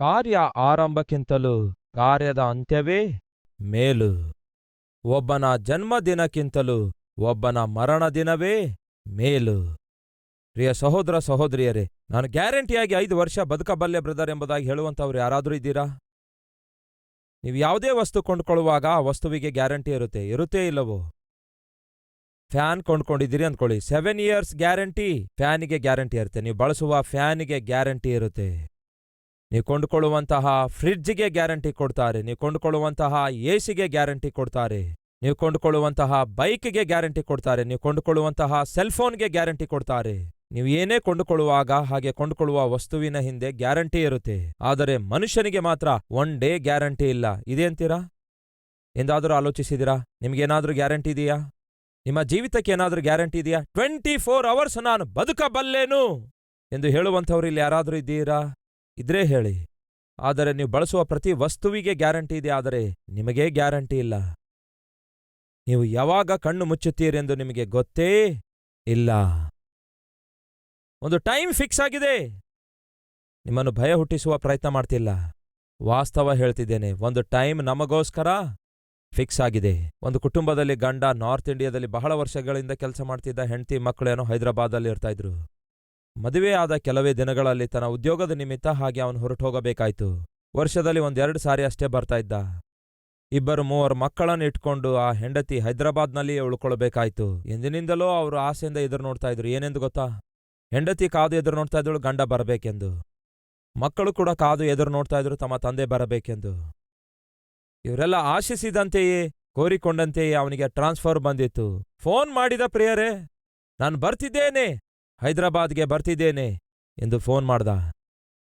ಕಾರ್ಯ ಆರಂಭಕ್ಕಿಂತಲೂ ಕಾರ್ಯದ ಅಂತ್ಯವೇ ಮೇಲು. ಒಬ್ಬನ ಜನ್ಮದಿನಕ್ಕಿಂತಲೂ ಒಬ್ಬನ ಮರಣದಿನವೇ ಮೇಲು. ಪ್ರಿಯ ಸಹೋದರ ಸಹೋದರಿಯರೇ, ನಾನು ಗ್ಯಾರಂಟಿಯಾಗಿ 5 ವರ್ಷ ಬದುಕಬಲ್ಲೆ ಬ್ರದರ್ ಎಂಬುದಾಗಿ ಹೇಳುವಂಥವ್ರು ಯಾರಾದರೂ ಇದ್ದೀರಾ? ನೀವು ಯಾವುದೇ ವಸ್ತು ಕೊಂಡ್ಕೊಳ್ಳುವಾಗ ಆ ವಸ್ತುವಿಗೆ ಗ್ಯಾರಂಟಿ ಇರುತ್ತೇ ಇಲ್ಲವೋ? ಫ್ಯಾನ್ ಕೊಂಡ್ಕೊಂಡಿದ್ದೀರಿ ಅಂದ್ಕೊಳ್ಳಿ, 7 ಇಯರ್ಸ್ ಗ್ಯಾರಂಟಿ ಫ್ಯಾನಿಗೆ ಗ್ಯಾರಂಟಿ ಇರುತ್ತೆ. ನೀವು ಬಳಸುವ ಫ್ಯಾನಿಗೆ ಗ್ಯಾರಂಟಿ ಇರುತ್ತೆ. ನೀವು ಕೊಂಡುಕೊಳ್ಳುವಂತಹ ಫ್ರಿಡ್ಜ್ಗೆ ಗ್ಯಾರಂಟಿ ಕೊಡ್ತಾರೆ. ನೀವು ಕೊಂಡುಕೊಳ್ಳುವಂತಹ ಎಸಿಗೆ ಗ್ಯಾರಂಟಿ ಕೊಡ್ತಾರೆ. ನೀವು ಕೊಂಡುಕೊಳ್ಳುವಂತಹ ಬೈಕ್ಗೆ ಗ್ಯಾರಂಟಿ ಕೊಡ್ತಾರೆ. ನೀವು ಕೊಂಡುಕೊಳ್ಳುವಂತಹ ಸೆಲ್ಫೋನ್ಗೆ ಗ್ಯಾರಂಟಿ ಕೊಡ್ತಾರೆ. ನೀವು ಏನೇ ಕೊಂಡುಕೊಳ್ಳುವಾಗ ಹಾಗೆ ಕೊಂಡುಕೊಳ್ಳುವ ವಸ್ತುವಿನ ಹಿಂದೆ ಗ್ಯಾರಂಟಿ ಇರುತ್ತೆ. ಆದರೆ ಮನುಷ್ಯನಿಗೆ ಮಾತ್ರ 1 ಡೇ ಗ್ಯಾರಂಟಿ ಇಲ್ಲ. ಇದೇಂತೀರಾ? ಎಂದಾದರೂ ಆಲೋಚಿಸಿದಿರಾ? ನಿಮ್ಗೇನಾದ್ರೂ ಗ್ಯಾರಂಟಿ ಇದೆಯಾ? ನಿಮ್ಮ ಜೀವಿತಕ್ಕೆ ಏನಾದ್ರೂ ಗ್ಯಾರಂಟಿ ಇದೆಯಾ? 24 ಅವರ್ಸ್ ನಾನು ಬದುಕಬಲ್ಲೇನು ಎಂದು ಹೇಳುವಂಥವ್ರು ಇಲ್ಲಿ ಯಾರಾದರೂ ಇದ್ದೀರಾ? ಇದ್ರೆ ಹೇಳಿ. ಆದರೆ ನೀವು ಬಳಸುವ ಪ್ರತಿ ವಸ್ತುವಿಗೆ ಗ್ಯಾರಂಟಿ ಇದೆ, ಆದರೆ ನಿಮಗೇ ಗ್ಯಾರಂಟಿ ಇಲ್ಲ. ನೀವು ಯಾವಾಗ ಕಣ್ಣು ಮುಚ್ಚುತ್ತೀರೆಂದು ನಿಮಗೆ ಗೊತ್ತೇ ಇಲ್ಲ. ಒಂದು ಟೈಮ್ ಫಿಕ್ಸ್ ಆಗಿದೆ. ನಿಮ್ಮನ್ನು ಭಯ ಹುಟ್ಟಿಸುವ ಪ್ರಯತ್ನ ಮಾಡ್ತಿಲ್ಲ. ವಾಸ್ತವ ಹೇಳ್ತಿದ್ದೇನೆ. ಒಂದು ಟೈಮ್ ನಮಗೋಸ್ಕರ ಫಿಕ್ಸ್ ಆಗಿದೆ. ಒಂದು ಕುಟುಂಬದಲ್ಲಿ ಗಂಡ ನಾರ್ತ್ ಇಂಡಿಯಾದಲ್ಲಿ ಬಹಳ ವರ್ಷಗಳಿಂದ ಕೆಲಸ ಮಾಡ್ತಿದ್ದ. ಹೆಂಡತಿ ಮಕ್ಕಳೇನೋ ಹೈದರಾಬಾದಲ್ಲಿ ಇರ್ತಾ ಇದ್ರು. ಮದುವೆ ಆದ ಕೆಲವೇ ದಿನಗಳಲ್ಲಿ ತನ್ನ ಉದ್ಯೋಗದ ನಿಮಿತ್ತ ಹಾಗೆ ಅವನು ಹೊರಟೋಗಬೇಕಾಯ್ತು. ವರ್ಷದಲ್ಲಿ 1-2 ಸಾರಿ ಅಷ್ಟೇ ಬರ್ತಾ ಇದ್ದ. 2-3 ಮಕ್ಕಳನ್ನು ಇಟ್ಕೊಂಡು ಆ ಹೆಂಡತಿ ಹೈದರಾಬಾದ್ನಲ್ಲಿಯೇ ಉಳ್ಕೊಳ್ಬೇಕಾಯ್ತು. ಎಂದಿನಿಂದಲೋ ಅವರು ಆಸೆಯಿಂದ ಎದುರು ನೋಡ್ತಾ ಇದ್ರು. ಏನೆಂದು ಗೊತ್ತಾ? ಹೆಂಡತಿ ಕಾದು ಎದುರು ನೋಡ್ತಾ ಇದ್ದಳು ಗಂಡ ಬರಬೇಕೆಂದು. ಮಕ್ಕಳು ಕೂಡ ಕಾದು ಎದುರು ನೋಡ್ತಾ ಇದ್ರು ತಮ್ಮ ತಂದೆ ಬರಬೇಕೆಂದು. ಇವರೆಲ್ಲ ಆಶಿಸಿದಂತೆಯೇ ಕೋರಿಕೊಂಡಂತೆಯೇ ಅವನಿಗೆ ಟ್ರಾನ್ಸ್ಫರ್ ಬಂದಿತ್ತು. ಫೋನ್ ಮಾಡಿದ ಪ್ರಿಯರೇ, ನಾನು ಬರ್ತಿದ್ದೇನೆ, ಹೈದರಾಬಾದ್ಗೆ ಬರ್ತಿದ್ದೇನೆ ಎಂದು ಫೋನ್ ಮಾಡ್ದ.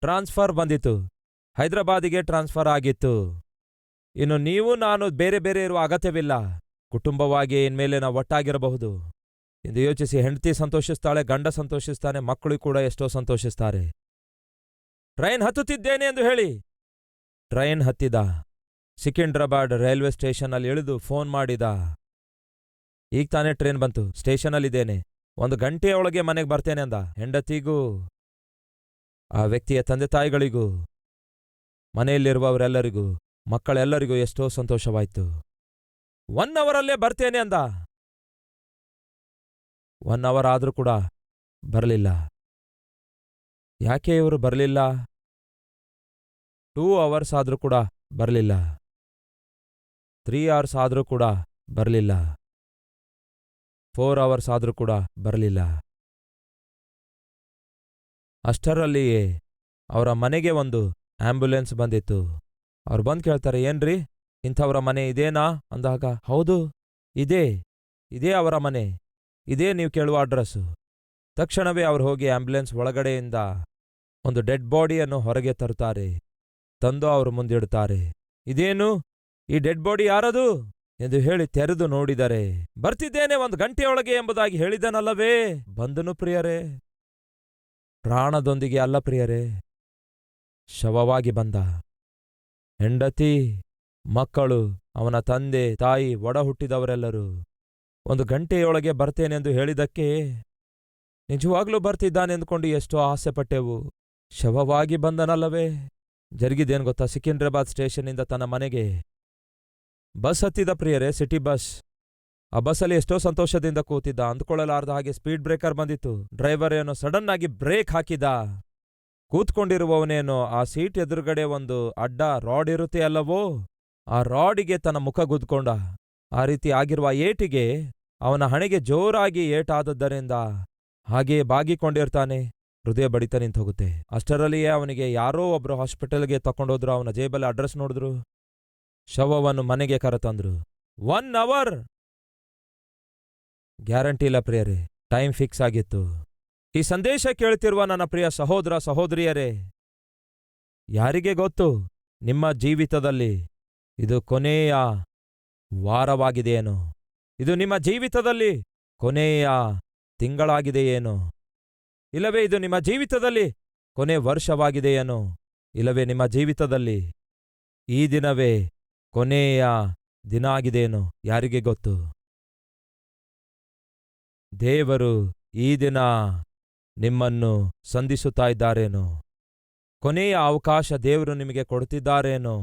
ಟ್ರಾನ್ಸ್ಫರ್ ಬಂದಿತ್ತು. ಹೈದರಾಬಾದಿಗೆ ಟ್ರಾನ್ಸ್ಫರ್ ಆಗಿತ್ತು. ಇನ್ನು ನೀವು ನಾನು ಬೇರೆ ಬೇರೆ ಇರುವ ಅಗತ್ಯವಿಲ್ಲ. ಕುಟುಂಬವಾಗಿ ಇನ್ಮೇಲೆ ನಾವು ಒಟ್ಟಾಗಿರಬಹುದು ಎಂದು ಯೋಚಿಸಿ ಹೆಂಡತಿ ಸಂತೋಷಿಸ್ತಾಳೆ, ಗಂಡ ಸಂತೋಷಿಸ್ತಾನೆ, ಮಕ್ಕಳು ಕೂಡ ಎಷ್ಟೋ ಸಂತೋಷಿಸ್ತಾರೆ. ಟ್ರೈನ್ ಹತ್ತುತ್ತಿದ್ದೇನೆ ಎಂದು ಹೇಳಿ ಟ್ರೈನ್ ಹತ್ತಿದ. ಸಿಕಿಂದ್ರಾಬಾದ್ ರೈಲ್ವೆ ಸ್ಟೇಷನ್ನಲ್ಲಿ ಇಳಿದು ಫೋನ್ ಮಾಡಿದ. ಈಗ ತಾನೇ ಟ್ರೈನ್ ಬಂತು, ಸ್ಟೇಷನಲ್ಲಿದ್ದೇನೆ, 1 ಗಂಟೆಯ ಒಳಗೆ ಮನೆಗೆ ಬರ್ತೇನೆ ಅಂದ. ಹೆಂಡತಿಗೂ ಆ ವ್ಯಕ್ತಿಯ ತಂದೆ ತಾಯಿಗಳಿಗೂ ಮನೆಯಲ್ಲಿರುವವರೆಲ್ಲರಿಗೂ ಮಕ್ಕಳೆಲ್ಲರಿಗೂ ಎಷ್ಟೋ ಸಂತೋಷವಾಯ್ತು. 1 ಅವರಲ್ಲೇ ಬರ್ತೇನೆ ಅಂದ. 1 ಅವರ್ ಆದ್ರೂ ಕೂಡ ಬರಲಿಲ್ಲ. ಯಾಕೆ ಇವರು ಬರಲಿಲ್ಲ? 2 ಅವರ್ಸ್ ಆದ್ರೂ ಕೂಡ ಬರಲಿಲ್ಲ. 3 ಅವರ್ಸ್ ಆದ್ರೂ ಕೂಡ ಬರಲಿಲ್ಲ. 4 ಅವರ್ಸ್ ಆದ್ರೂ ಕೂಡ ಬರಲಿಲ್ಲ. ಅಷ್ಟರಲ್ಲಿಯೇ ಅವರ ಮನೆಗೆ ಒಂದು ಆಂಬ್ಯುಲೆನ್ಸ್ ಬಂದಿತ್ತು. ಅವ್ರು ಬಂದು ಕೇಳ್ತಾರೆ, ಏನ್ರಿ ಇಂಥವರ ಮನೆ ಇದೇನಾ ಅಂದಾಗ, ಹೌದು ಇದೇ ಅವರ ಮನೆ, ಇದೇ ನೀವು ಕೇಳುವ ಅಡ್ರೆಸ್ಸು. ತಕ್ಷಣವೇ ಅವ್ರು ಹೋಗಿ ಆಂಬ್ಯುಲೆನ್ಸ್ ಒಳಗಡೆಯಿಂದ ಒಂದು ಡೆಡ್ ಬಾಡಿಯನ್ನು ಹೊರಗೆ ತರುತ್ತಾರೆ. ತಂದು ಅವರು ಮುಂದಿಡುತ್ತಾರೆ. ಇದೇನು, ಈ ಡೆಡ್ ಬಾಡಿ ಯಾರದು ಎಂದು ಹೇಳಿ ತೆರೆದು ನೋಡಿದರೆ, ಬರ್ತಿದ್ದೇನೆ 1 ಗಂಟೆಯೊಳಗೆ ಎಂಬುದಾಗಿ ಹೇಳಿದನಲ್ಲವೇ, ಬಂದನು ಪ್ರಿಯರೇ. ಪ್ರಾಣದೊಂದಿಗೆ ಅಲ್ಲ ಪ್ರಿಯರೇ, ಶವವಾಗಿ ಬಂದ. ಹೆಂಡತಿ, ಮಕ್ಕಳು, ಅವನ ತಂದೆ ತಾಯಿ, ಒಡ ಹುಟ್ಟಿದವರೆಲ್ಲರೂ 1 ಗಂಟೆಯೊಳಗೆ ಬರ್ತೇನೆಂದು ಹೇಳಿದಕ್ಕೆ ನಿಜವಾಗ್ಲೂ ಬರ್ತಿದ್ದಾನೆಂದುಕೊಂಡು ಎಷ್ಟೋ ಆಸೆಪಟ್ಟೆವು. ಶವವಾಗಿ ಬಂದನಲ್ಲವೇ. ಜರುಗಿದೇನು ಗೊತ್ತಾ? ಸಿಕಿಂದ್ರಾಬಾದ್ ಸ್ಟೇಷನ್ನಿಂದ ತನ್ನ ಮನೆಗೆ ಬಸ್ ಹತ್ತಿದ ಪ್ರಿಯರೇ, ಸಿಟಿ ಬಸ್. ಆ ಬಸ್ಸಲ್ಲಿ ಎಷ್ಟೋ ಸಂತೋಷದಿಂದ ಕೂತಿದ್ದ. ಅಂದ್ಕೊಳ್ಳಲಾರ್ದ ಹಾಗೆ ಸ್ಪೀಡ್ ಬ್ರೇಕರ್ ಬಂದಿತ್ತು. ಡ್ರೈವರ್ ಏನೋ ಸಡನ್ ಆಗಿ ಬ್ರೇಕ್ ಹಾಕಿದ. ಕೂತ್ಕೊಂಡಿರುವವನೇನೋ ಆ ಸೀಟ್ ಎದುರುಗಡೆ ಒಂದು ಅಡ್ಡ ರಾಡ್ ಇರುತ್ತೆ ಅಲ್ಲವೋ, ಆ ರಾಡಿಗೆ ತನ್ನ ಮುಖ ಗುದ್ಕೊಂಡ. ಆ ರೀತಿ ಆಗಿರುವ ಏಟಿಗೆ ಅವನ ಹಣೆಗೆ ಜೋರಾಗಿ ಏಟಾದದ್ದರಿಂದ ಹಾಗೆಯೇ ಬಾಗಿಕೊಂಡಿರ್ತಾನೆ. ಹೃದಯ ಬಡಿತ ನಿಂತೋಗುತ್ತೆ. ಅಷ್ಟರಲ್ಲಿಯೇ ಅವನಿಗೆ ಯಾರೋ ಒಬ್ರು ಹಾಸ್ಪಿಟಲ್ಗೆ ತಕೊಂಡೋದ್ರು. ಅವನ ಜೇಬಲ್ಲಿ ಅಡ್ರೆಸ್ ನೋಡಿದ್ರು. ಶವವನ್ನು ಮನೆಗೆ ಕರೆತಂದ್ರು. 1 ಅವರ್ ಗ್ಯಾರಂಟಿ ಇಲ್ಲ ಪ್ರಿಯರೇ, ಟೈಮ್ ಫಿಕ್ಸ್ ಆಗಿತ್ತು. ಈ ಸಂದೇಶ ಕೇಳ್ತಿರುವ ನನ್ನ ಪ್ರಿಯ ಸಹೋದರ ಸಹೋದರಿಯರೇ, ಯಾರಿಗೆ ಗೊತ್ತು ನಿಮ್ಮ ಜೀವಿತದಲ್ಲಿ ಇದು ಕೊನೆಯ ವಾರವಾಗಿದೆಯೇನೋ, ಇದು ನಿಮ್ಮ ಜೀವಿತದಲ್ಲಿ ಕೊನೆಯ ತಿಂಗಳಾಗಿದೆಯೇನೋ, ಇಲ್ಲವೇ ಇದು ನಿಮ್ಮ ಜೀವಿತದಲ್ಲಿ ಕೊನೆ ವರ್ಷವಾಗಿದೆಯೇನೋ, ಇಲ್ಲವೇ ನಿಮ್ಮ ಜೀವಿತದಲ್ಲಿ ಈ ದಿನವೇ ಕೊನೆಯ ದಿನ ಆಗಿದೆಯೇನೋ, ಯಾರಿಗೆ ಗೊತ್ತು. ದೇವರು ಈ ದಿನ ನಿಮ್ಮನ್ನು ಸಂಧಿಸುತ್ತಾ ಇದ್ದಾರೇನೋ, ಕೊನೆಯ ಅವಕಾಶ ದೇವರು ನಿಮಗೆ ಕೊಡುತ್ತಿದ್ದಾರೇನೋ,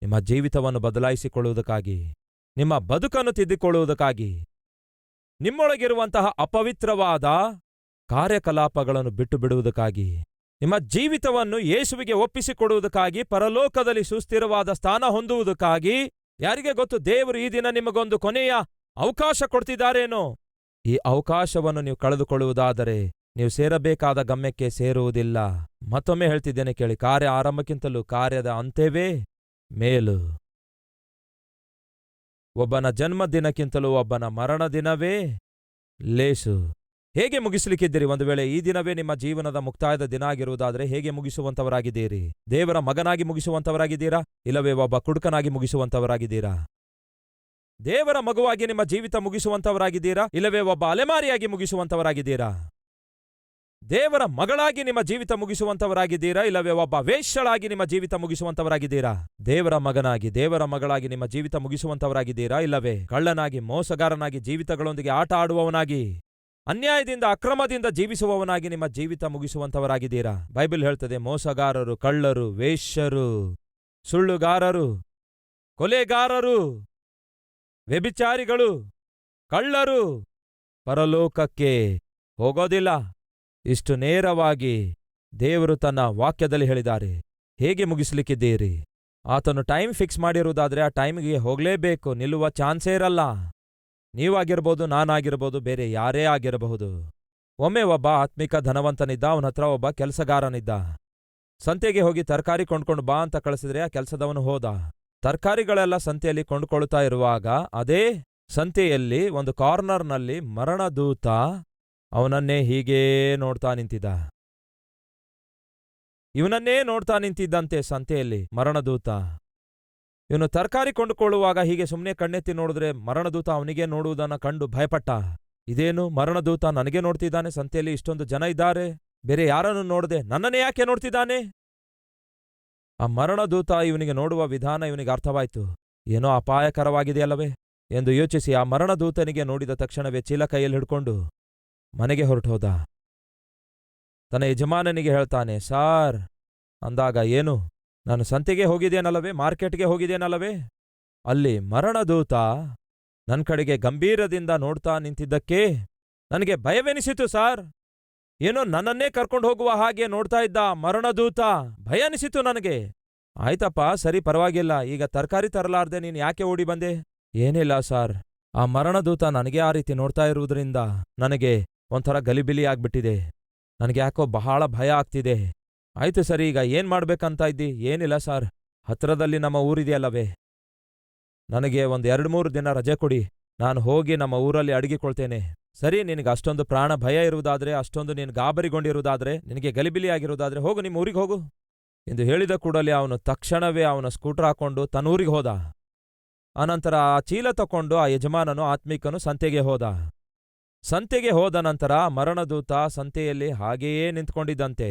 ನಿಮ್ಮ ಜೀವಿತವನ್ನು ಬದಲಾಯಿಸಿಕೊಳ್ಳುವುದಕ್ಕಾಗಿ, ನಿಮ್ಮ ಬದುಕನ್ನು ತಿದ್ದಿಕೊಳ್ಳುವುದಕ್ಕಾಗಿ, ನಿಮ್ಮೊಳಗಿರುವಂತಹ ಅಪವಿತ್ರವಾದ ಕಾರ್ಯಕಲಾಪಗಳನ್ನು ಬಿಟ್ಟು ಬಿಡುವುದಕ್ಕಾಗಿ, ನಿಮ್ಮ ಜೀವಿತವನ್ನು ಯೇಸುವಿಗೆ ಒಪ್ಪಿಸಿಕೊಡುವುದಕ್ಕಾಗಿ, ಪರಲೋಕದಲ್ಲಿ ಸುಸ್ಥಿರವಾದ ಸ್ಥಾನ ಹೊಂದುವುದಕ್ಕಾಗಿ. ಯಾರಿಗೆ ಗೊತ್ತು, ದೇವರು ಈ ದಿನ ನಿಮಗೊಂದು ಕೊನೆಯ ಅವಕಾಶ ಕೊಡ್ತಿದ್ದಾರೇನೋ. ಈ ಅವಕಾಶವನ್ನು ನೀವು ಕಳೆದುಕೊಳ್ಳುವುದಾದರೆ ನೀವು ಸೇರಬೇಕಾದ ಗಮ್ಯಕ್ಕೆ ಸೇರುವುದಿಲ್ಲ. ಮತ್ತೊಮ್ಮೆ ಹೇಳ್ತಿದ್ದೇನೆ ಕೇಳಿ, ಕಾರ್ಯ ಆರಂಭಕ್ಕಿಂತಲೂ ಕಾರ್ಯದ ಅಂತ್ಯವೇ ಮೇಲು. ಒಬ್ಬನ ಜನ್ಮದಿನಕ್ಕಿಂತಲೂ ಒಬ್ಬನ ಮರಣದಿನವೇ ಲೇಸು. ಹೇಗೆ ಮುಗಿಸಲಿಕ್ಕಿದ್ದೀರಿ? ಒಂದು ವೇಳೆ ಈ ದಿನವೇ ನಿಮ್ಮ ಜೀವನದ ಮುಕ್ತಾಯದ ದಿನ ಆಗಿರುವುದಾದರೆ ಹೇಗೆ ಮುಗಿಸುವಂತವರಾಗಿದ್ದೀರಿ? ದೇವರ ಮಗನಾಗಿ ಮುಗಿಸುವಂತವರಾಗಿದ್ದೀರಾ, ಇಲ್ಲವೇ ಒಬ್ಬ ಕುಡುಕನಾಗಿ ಮುಗಿಸುವಂತವರಾಗಿದ್ದೀರಾ? ದೇವರ ಮಗುವಾಗಿ ನಿಮ್ಮ ಜೀವಿತ ಮುಗಿಸುವಂತವರಾಗಿದ್ದೀರಾ, ಇಲ್ಲವೇ ಒಬ್ಬ ಅಲೆಮಾರಿಯಾಗಿ ಮುಗಿಸುವಂತವರಾಗಿದ್ದೀರಾ? ದೇವರ ಮಗಳಾಗಿ ನಿಮ್ಮ ಜೀವಿತ ಮುಗಿಸುವಂತವರಾಗಿದ್ದೀರಾ, ಇಲ್ಲವೇ ಒಬ್ಬ ವೇಶ್ಯಳಾಗಿ ನಿಮ್ಮ ಜೀವಿತ ಮುಗಿಸುವಂತವರಾಗಿದ್ದೀರಾ? ದೇವರ ಮಗನಾಗಿ, ದೇವರ ಮಗಳಾಗಿ ನಿಮ್ಮ ಜೀವಿತ ಮುಗಿಸುವಂತವರಾಗಿದ್ದೀರಾ, ಇಲ್ಲವೇ ಕಳ್ಳನಾಗಿ, ಮೋಸಗಾರನಾಗಿ, ಜೀವಿತಗಳೊಂದಿಗೆ ಆಟ ಆಡುವವನಾಗಿ, ಅನ್ಯಾಯದಿಂದ, ಅಕ್ರಮದಿಂದ ಜೀವಿಸುವವನಾಗಿ ನಿಮ್ಮ ಜೀವಿತ ಮುಗಿಸುವಂತವರಾಗಿದ್ದೀರಾ? ಬೈಬಲ್ ಹೇಳ್ತದೆ, ಮೋಸಗಾರರು, ಕಳ್ಳರು, ವೇಶ್ಯರು, ಸುಳ್ಳುಗಾರರು, ಕೊಲೆಗಾರರು, ವ್ಯಭಿಚಾರಿಗಳು, ಕಳ್ಳರು ಪರಲೋಕಕ್ಕೆ ಹೋಗೋದಿಲ್ಲ. ಇಷ್ಟು ನೇರವಾಗಿ ದೇವರು ತನ್ನ ವಾಕ್ಯದಲ್ಲಿ ಹೇಳಿದ್ದಾರೆ. ಹೇಗೆ ಮುಗಿಸ್ಲಿಕ್ಕಿದ್ದೀರಿ? ಆತನು ಟೈಮ್ ಫಿಕ್ಸ್ ಮಾಡಿರುವುದಾದ್ರೆ ಆ ಟೈಮ್ಗೆ ಹೋಗಲೇಬೇಕು, ನಿಲ್ಲುವ ಚಾನ್ಸೇ ಇರಲ್ಲ. ನೀವಾಗಿರ್ಬೋದು, ನಾನಾಗಿರ್ಬೋದು, ಬೇರೆ ಯಾರೇ ಆಗಿರಬಹುದು. ಒಮ್ಮೆ ಒಬ್ಬ ಆತ್ಮಿಕ ಧನವಂತನಿದ್ದ. ಅವನ ಹತ್ರ ಒಬ್ಬ ಕೆಲಸಗಾರನಿದ್ದ. ಸಂತೆಗೆ ಹೋಗಿ ತರಕಾರಿ ಕೊಂಡ್ಕೊಂಡು ಬಾ ಅಂತ ಕಳಿಸಿದ್ರೆ ಆ ಕೆಲಸದವನು ಹೋದ. ತರಕಾರಿಗಳೆಲ್ಲ ಸಂತೆಯಲ್ಲಿ ಕೊಂಡುಕೊಳ್ಳುತ್ತಾ ಇರುವಾಗ ಅದೇ ಸಂತೆಯಲ್ಲಿ ಒಂದು ಕಾರ್ನರ್ನಲ್ಲಿ ಮರಣದೂತ ಅವನನ್ನೇ ಹೀಗೇ ನೋಡ್ತಾ ನಿಂತಿದ್ದ. ಇವನನ್ನೇ ನೋಡ್ತಾ ನಿಂತಿದ್ದಂತೆ ಸಂತೆಯಲ್ಲಿ ಮರಣದೂತ. ಇವನು ತರಕಾರಿ ಕೊಂಡುಕೊಳ್ಳುವಾಗ ಹೀಗೆ ಸುಮ್ಮನೆ ಕಣ್ಣೆತ್ತಿ ನೋಡಿದ್ರೆ ಮರಣದೂತ ಅವನಿಗೆ ನೋಡುವುದನ್ನ ಕಂಡು ಭಯಪಟ್ಟ. ಇದೇನು, ಮರಣದೂತ ನನಗೆ ನೋಡ್ತಿದ್ದಾನೆ, ಸಂತೆಯಲ್ಲಿ ಇಷ್ಟೊಂದು ಜನ ಇದ್ದಾರೆ, ಬೇರೆ ಯಾರನ್ನು ನೋಡದೆ ನನ್ನನ್ನೇ ಯಾಕೆ ನೋಡ್ತಿದ್ದಾನೆ? ಆ ಮರಣದೂತ ಇವನಿಗೆ ನೋಡುವ ವಿಧಾನ ಇವನಿಗೆ ಅರ್ಥವಾಯ್ತು. ಏನೋ ಅಪಾಯಕರವಾಗಿದೆಯಲ್ಲವೇ ಎಂದು ಯೋಚಿಸಿ ಆ ಮರಣದೂತನಿಗೆ ನೋಡಿದ ತಕ್ಷಣವೇ ಚೀಲ ಕೈಯಲ್ಲಿ ಹಿಡ್ಕೊಂಡು ಮನೆಗೆ ಹೊರಟೋದ. ತನ್ನ ಯಜಮಾನನಿಗೆ ಹೇಳ್ತಾನೆ, ಸಾರ್ ಅಂದಾಗ, ಏನು, ನಾನು ಸಂತೆಗೆ ಹೋಗಿದ್ದೇನಲ್ಲವೇ, ಮಾರ್ಕೆಟ್ಗೆ ಹೋಗಿದ್ದೇನಲ್ಲವೇ, ಅಲ್ಲಿ ಮರಣದೂತ ನನ್ನ ಕಡೆಗೆ ಗಂಭೀರದಿಂದ ನೋಡ್ತಾ ನಿಂತಿದ್ದಕ್ಕೆ ನನಗೆ ಭಯವೆನಿಸಿತು ಸಾರ್. ಏನೋ ನನ್ನನ್ನೇ ಕರ್ಕೊಂಡು ಹೋಗುವ ಹಾಗೆ ನೋಡ್ತಾ ಇದ್ದ ಮರಣದೂತ. ಭಯ ಅನಿಸಿತು ನನಗೆ. ಆಯ್ತಪ್ಪ, ಸರಿ, ಪರವಾಗಿಲ್ಲ, ಈಗ ತರಕಾರಿ ತರಲಾರ್ದೆ ನೀನು ಯಾಕೆ ಓಡಿ ಬಂದೆ? ಏನಿಲ್ಲ ಸಾರ್, ಆ ಮರಣದೂತ ನನಗೆ ಆ ರೀತಿ ನೋಡ್ತಾ ಇರುವುದರಿಂದ ನನಗೆ ಒಂಥರ ಗಲಿಬಿಲಿ ಆಗ್ಬಿಟ್ಟಿದೆ. ನನಗೆ ಯಾಕೋ ಬಹಳ ಭಯ ಆಗ್ತಿದೆ. ಆಯ್ತು ಸರಿ, ಈಗ ಏನ್ ಮಾಡ್ಬೇಕಂತ ಇದ್ದಿ? ಏನಿಲ್ಲ ಸಾರ್, ಹತ್ರದಲ್ಲಿ ನಮ್ಮ ಊರಿದೆಯಲ್ಲವೇ, ನನಗೆ ಒಂದು 2-3 ದಿನ ರಜೆ ಕೊಡಿ, ನಾನು ಹೋಗಿ ನಮ್ಮ ಊರಲ್ಲಿ ಅಡಗಿಕೊಳ್ತೇನೆ. ಸರಿ, ನಿನಗೆ ಅಷ್ಟೊಂದು ಪ್ರಾಣ ಭಯ ಇರುವುದಾದ್ರೆ, ಅಷ್ಟೊಂದು ನೀನು ಗಾಬರಿಗೊಂಡಿರುವುದಾದ್ರೆ, ನಿನಗೆ ಗಲಿಬಿಲಿ ಆಗಿರುವುದಾದ್ರೆ ಹೋಗು, ನಿಮ್ಮ ಊರಿಗೆ ಹೋಗು ಎಂದು ಹೇಳಿದ ಕೂಡಲೇ ಅವನು ತಕ್ಷಣವೇ ಅವನ ಸ್ಕೂಟರ್ ಹಾಕೊಂಡು ತನ್ನ ಊರಿಗೆ ಹೋದ. ಆನಂತರ ಆ ಚೀಲ ತಕೊಂಡು ಆ ಯಜಮಾನನು ಆತ್ಮಿಕನು ಸಂತೆಗೆ ಹೋದ. ಸಂತೆಗೆ ಹೋದ ನಂತರ ಮರಣದೂತ ಸಂತೆಯಲ್ಲಿ ಹಾಗೆಯೇ ನಿಂತ್ಕೊಂಡಿದ್ದಂತೆ.